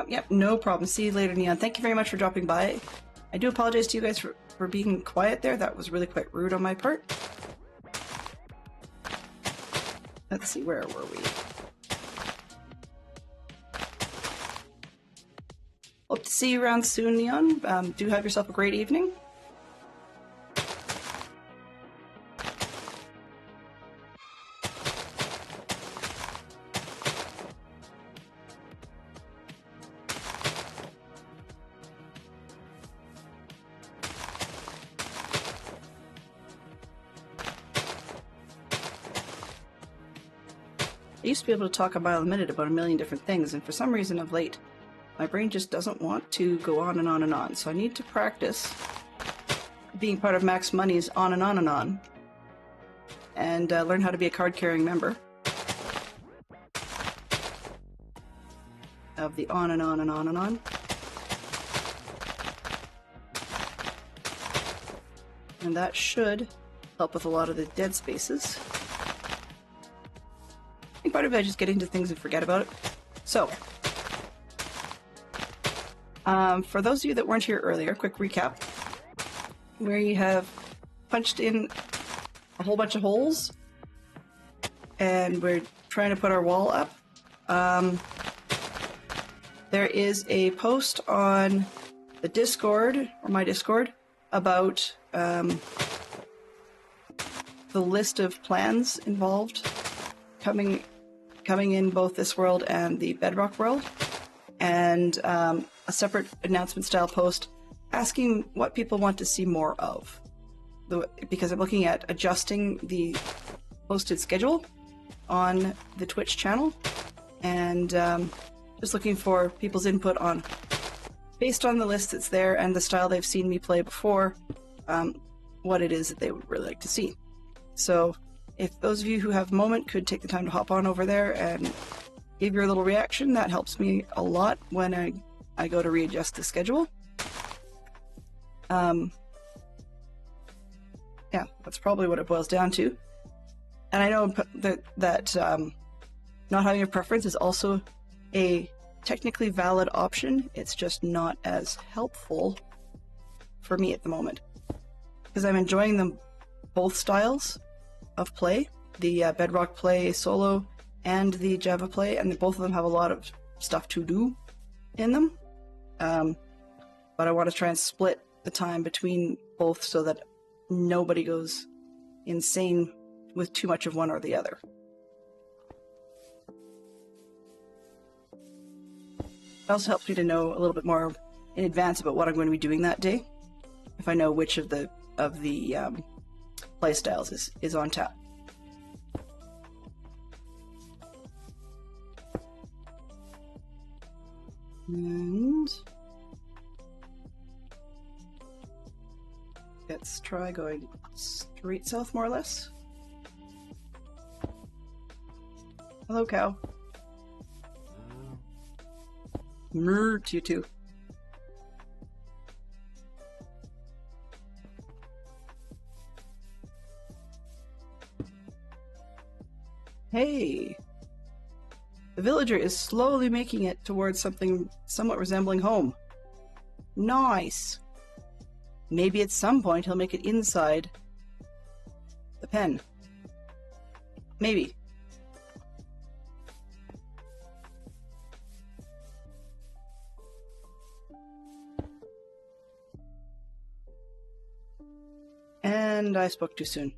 A: Yep, no problem. See you later, Neon. Thank you very much for dropping by. I do apologize to you guys for being quiet there. That was really quite rude on my part. Let's see, where were we? Hope to see you around soon, Neon. Do have yourself a great evening. I used to be able to talk a mile a minute about a million different things, and for some reason of late, my brain just doesn't want to go on and on and on. So I need to practice being part of Max Money's On and On and On, and learn how to be a card-carrying member of the On and On and On and On. And that should help with a lot of the dead spaces. I think part of it is just get into things and forget about it. So, for those of you that weren't here earlier, quick recap. We have punched in a whole bunch of holes, and we're trying to put our wall up. There is a post on the Discord, or my Discord, about the list of plans involved coming in both this world and the Bedrock world, and a separate announcement style post asking what people want to see more of. Because I'm looking at adjusting the posted schedule on the Twitch channel, and just looking for people's input on, based on the list that's there and the style they've seen me play before, what it is that they would really like to see. So if those of you who have a moment could take the time to hop on over there and give your little reaction, that helps me a lot when I go to readjust the schedule. Yeah, that's probably what it boils down to. And I know that not having a preference is also a technically valid option. It's just not as helpful for me at the moment, because I'm enjoying them both styles of play, the Bedrock play solo and the Java play, and both of them have a lot of stuff to do in them. But I want to try and split the time between both so that nobody goes insane with too much of one or the other. It also helps me to know a little bit more in advance about what I'm going to be doing that day, if I know which of the play styles is on tap. And let's try going straight south, more or less. Hello, cow. Moo to you too. Hey! The villager is slowly making it towards something somewhat resembling home. Nice! Maybe at some point he'll make it inside the pen. Maybe. And I spoke too soon.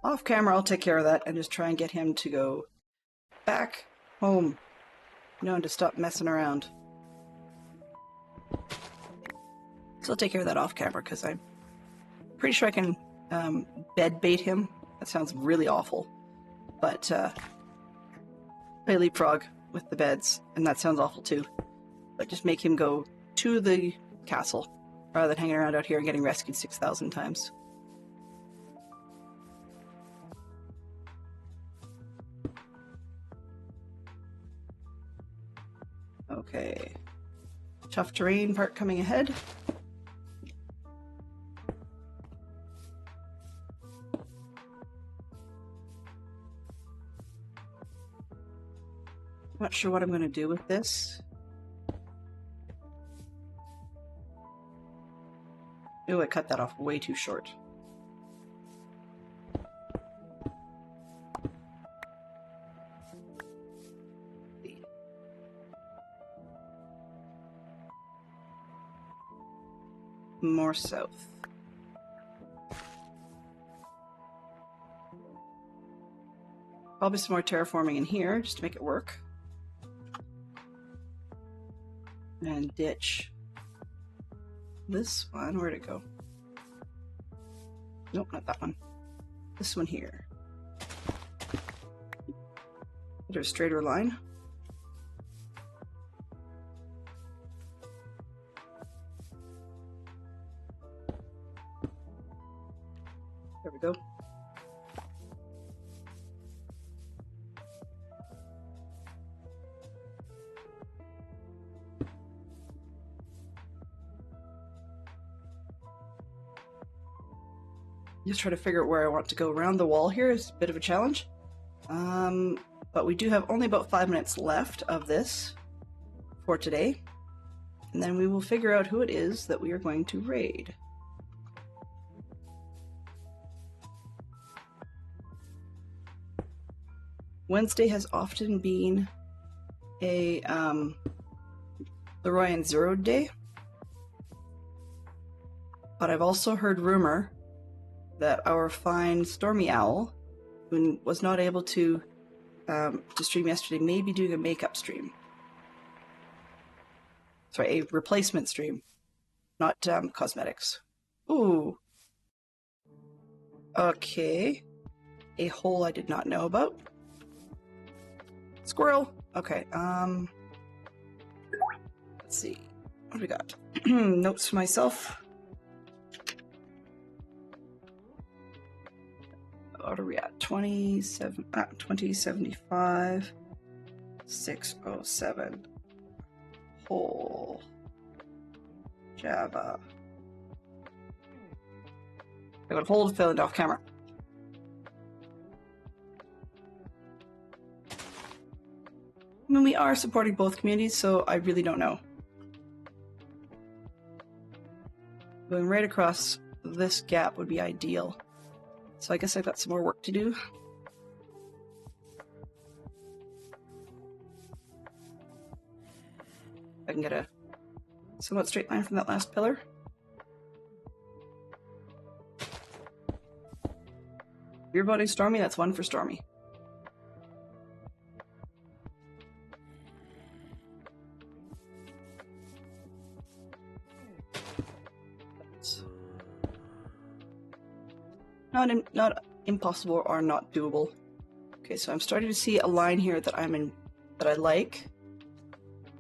A: Off camera, I'll take care of that and just try and get him to go back home. You know, and to stop messing around. So I'll take care of that off camera because I'm pretty sure I can bed bait him. That sounds really awful. But play leapfrog with the beds, and that sounds awful too. But just make him go to the castle rather than hanging around out here and getting rescued 6,000 times. Okay. Tough terrain part coming ahead. Not sure what I'm going to do with this. Ooh, I cut that off way too short. More south. Probably some more terraforming in here just to make it work. And ditch this one. Where'd it go? Nope, not that one. This one here. Is there a straighter line? There we go. Just try to figure out where I want to go around the wall here is a bit of a challenge. But we do have only about 5 minutes left of this for today. And then we will figure out who it is that we are going to raid. Wednesday has often been a Leroy and Zero day. But I've also heard rumor that our fine Stormy Owl, who was not able to stream yesterday, may be doing a makeup stream. Sorry, a replacement stream, not cosmetics. Ooh. Okay. A hole I did not know about. Squirrel. Okay, let's see. What do we got? Notes for myself. What are we at? 2075 607 hole Java. I got hold fell off camera. I mean, we are supporting both communities, so I really don't know. Going right across this gap would be ideal. So I guess I've got some more work to do. I can get a somewhat straight line from that last pillar. If you're voting Stormy, that's one for Stormy. Not impossible or not doable. Okay, so I'm starting to see a line here that that I like.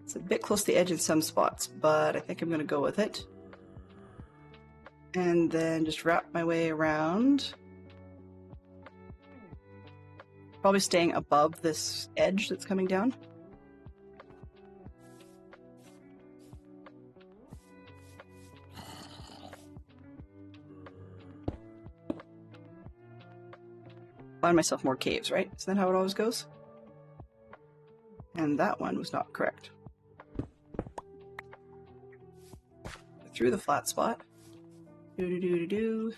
A: It's a bit close to the edge in some spots, but I think I'm gonna go with it. And then just wrap my way around. Probably staying above this edge that's coming down. Find myself more caves, right? Isn't that how it always goes? And that one was not correct. Through the flat spot. Do.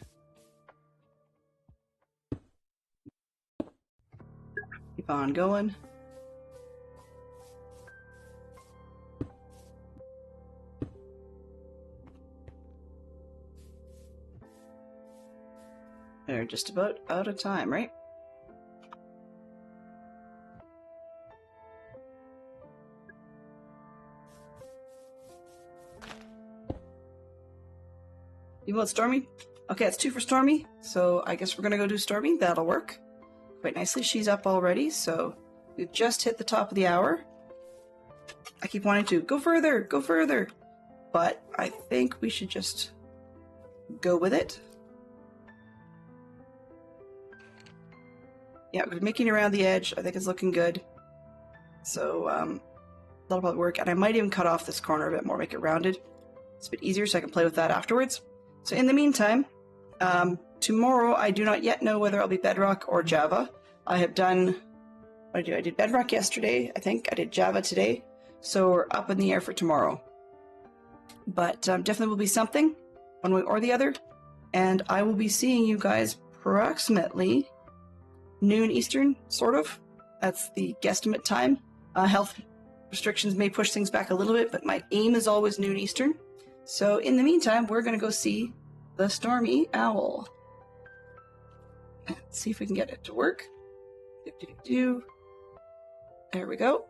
A: Keep on going. They're just about out of time, right? You want Stormy? Okay, it's 2 for Stormy. So I guess we're gonna go do Stormy. That'll work quite nicely. She's up already, so we've just hit the top of the hour. I keep wanting to go further, but I think we should just go with it. Yeah, we're making around the edge. I think it's looking good. So that'll probably work. And I might even cut off this corner a bit more, make it rounded. It's a bit easier so I can play with that afterwards. So in the meantime, tomorrow I do not yet know whether I'll be Bedrock or Java. I have done, what did I do? I did Bedrock yesterday, I think. I did Java today. So we're up in the air for tomorrow. But definitely will be something, one way or the other. And I will be seeing you guys approximately noon Eastern, sort of. That's the guesstimate time. Health restrictions may push things back a little bit, but my aim is always noon Eastern. So in the meantime, we're going to go see the Stormy Owl. Let's see if we can get it to work. There we go.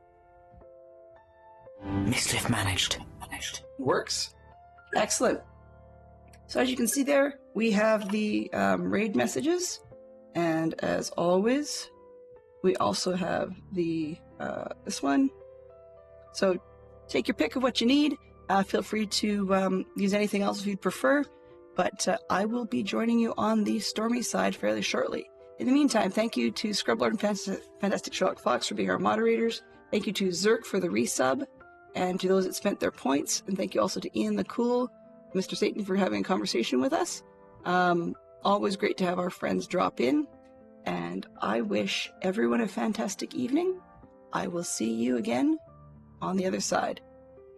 D: Mischief managed.
A: Works. Excellent. So as you can see there, we have the raid messages. And as always, we also have the this one. So take your pick of what you need. Feel free to use anything else if you'd prefer. But I will be joining you on the Stormy side fairly shortly. In the meantime, thank you to Scrublord and Fantastic Sherlock Fox for being our moderators. Thank you to Zerk for the resub, and to those that spent their points. And thank you also to Ian the Cool, Mr. Satan for having a conversation with us. Always great to have our friends drop in. And I wish everyone a fantastic evening. I will see you again on the other side.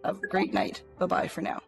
A: Have a great night. Bye-bye for now.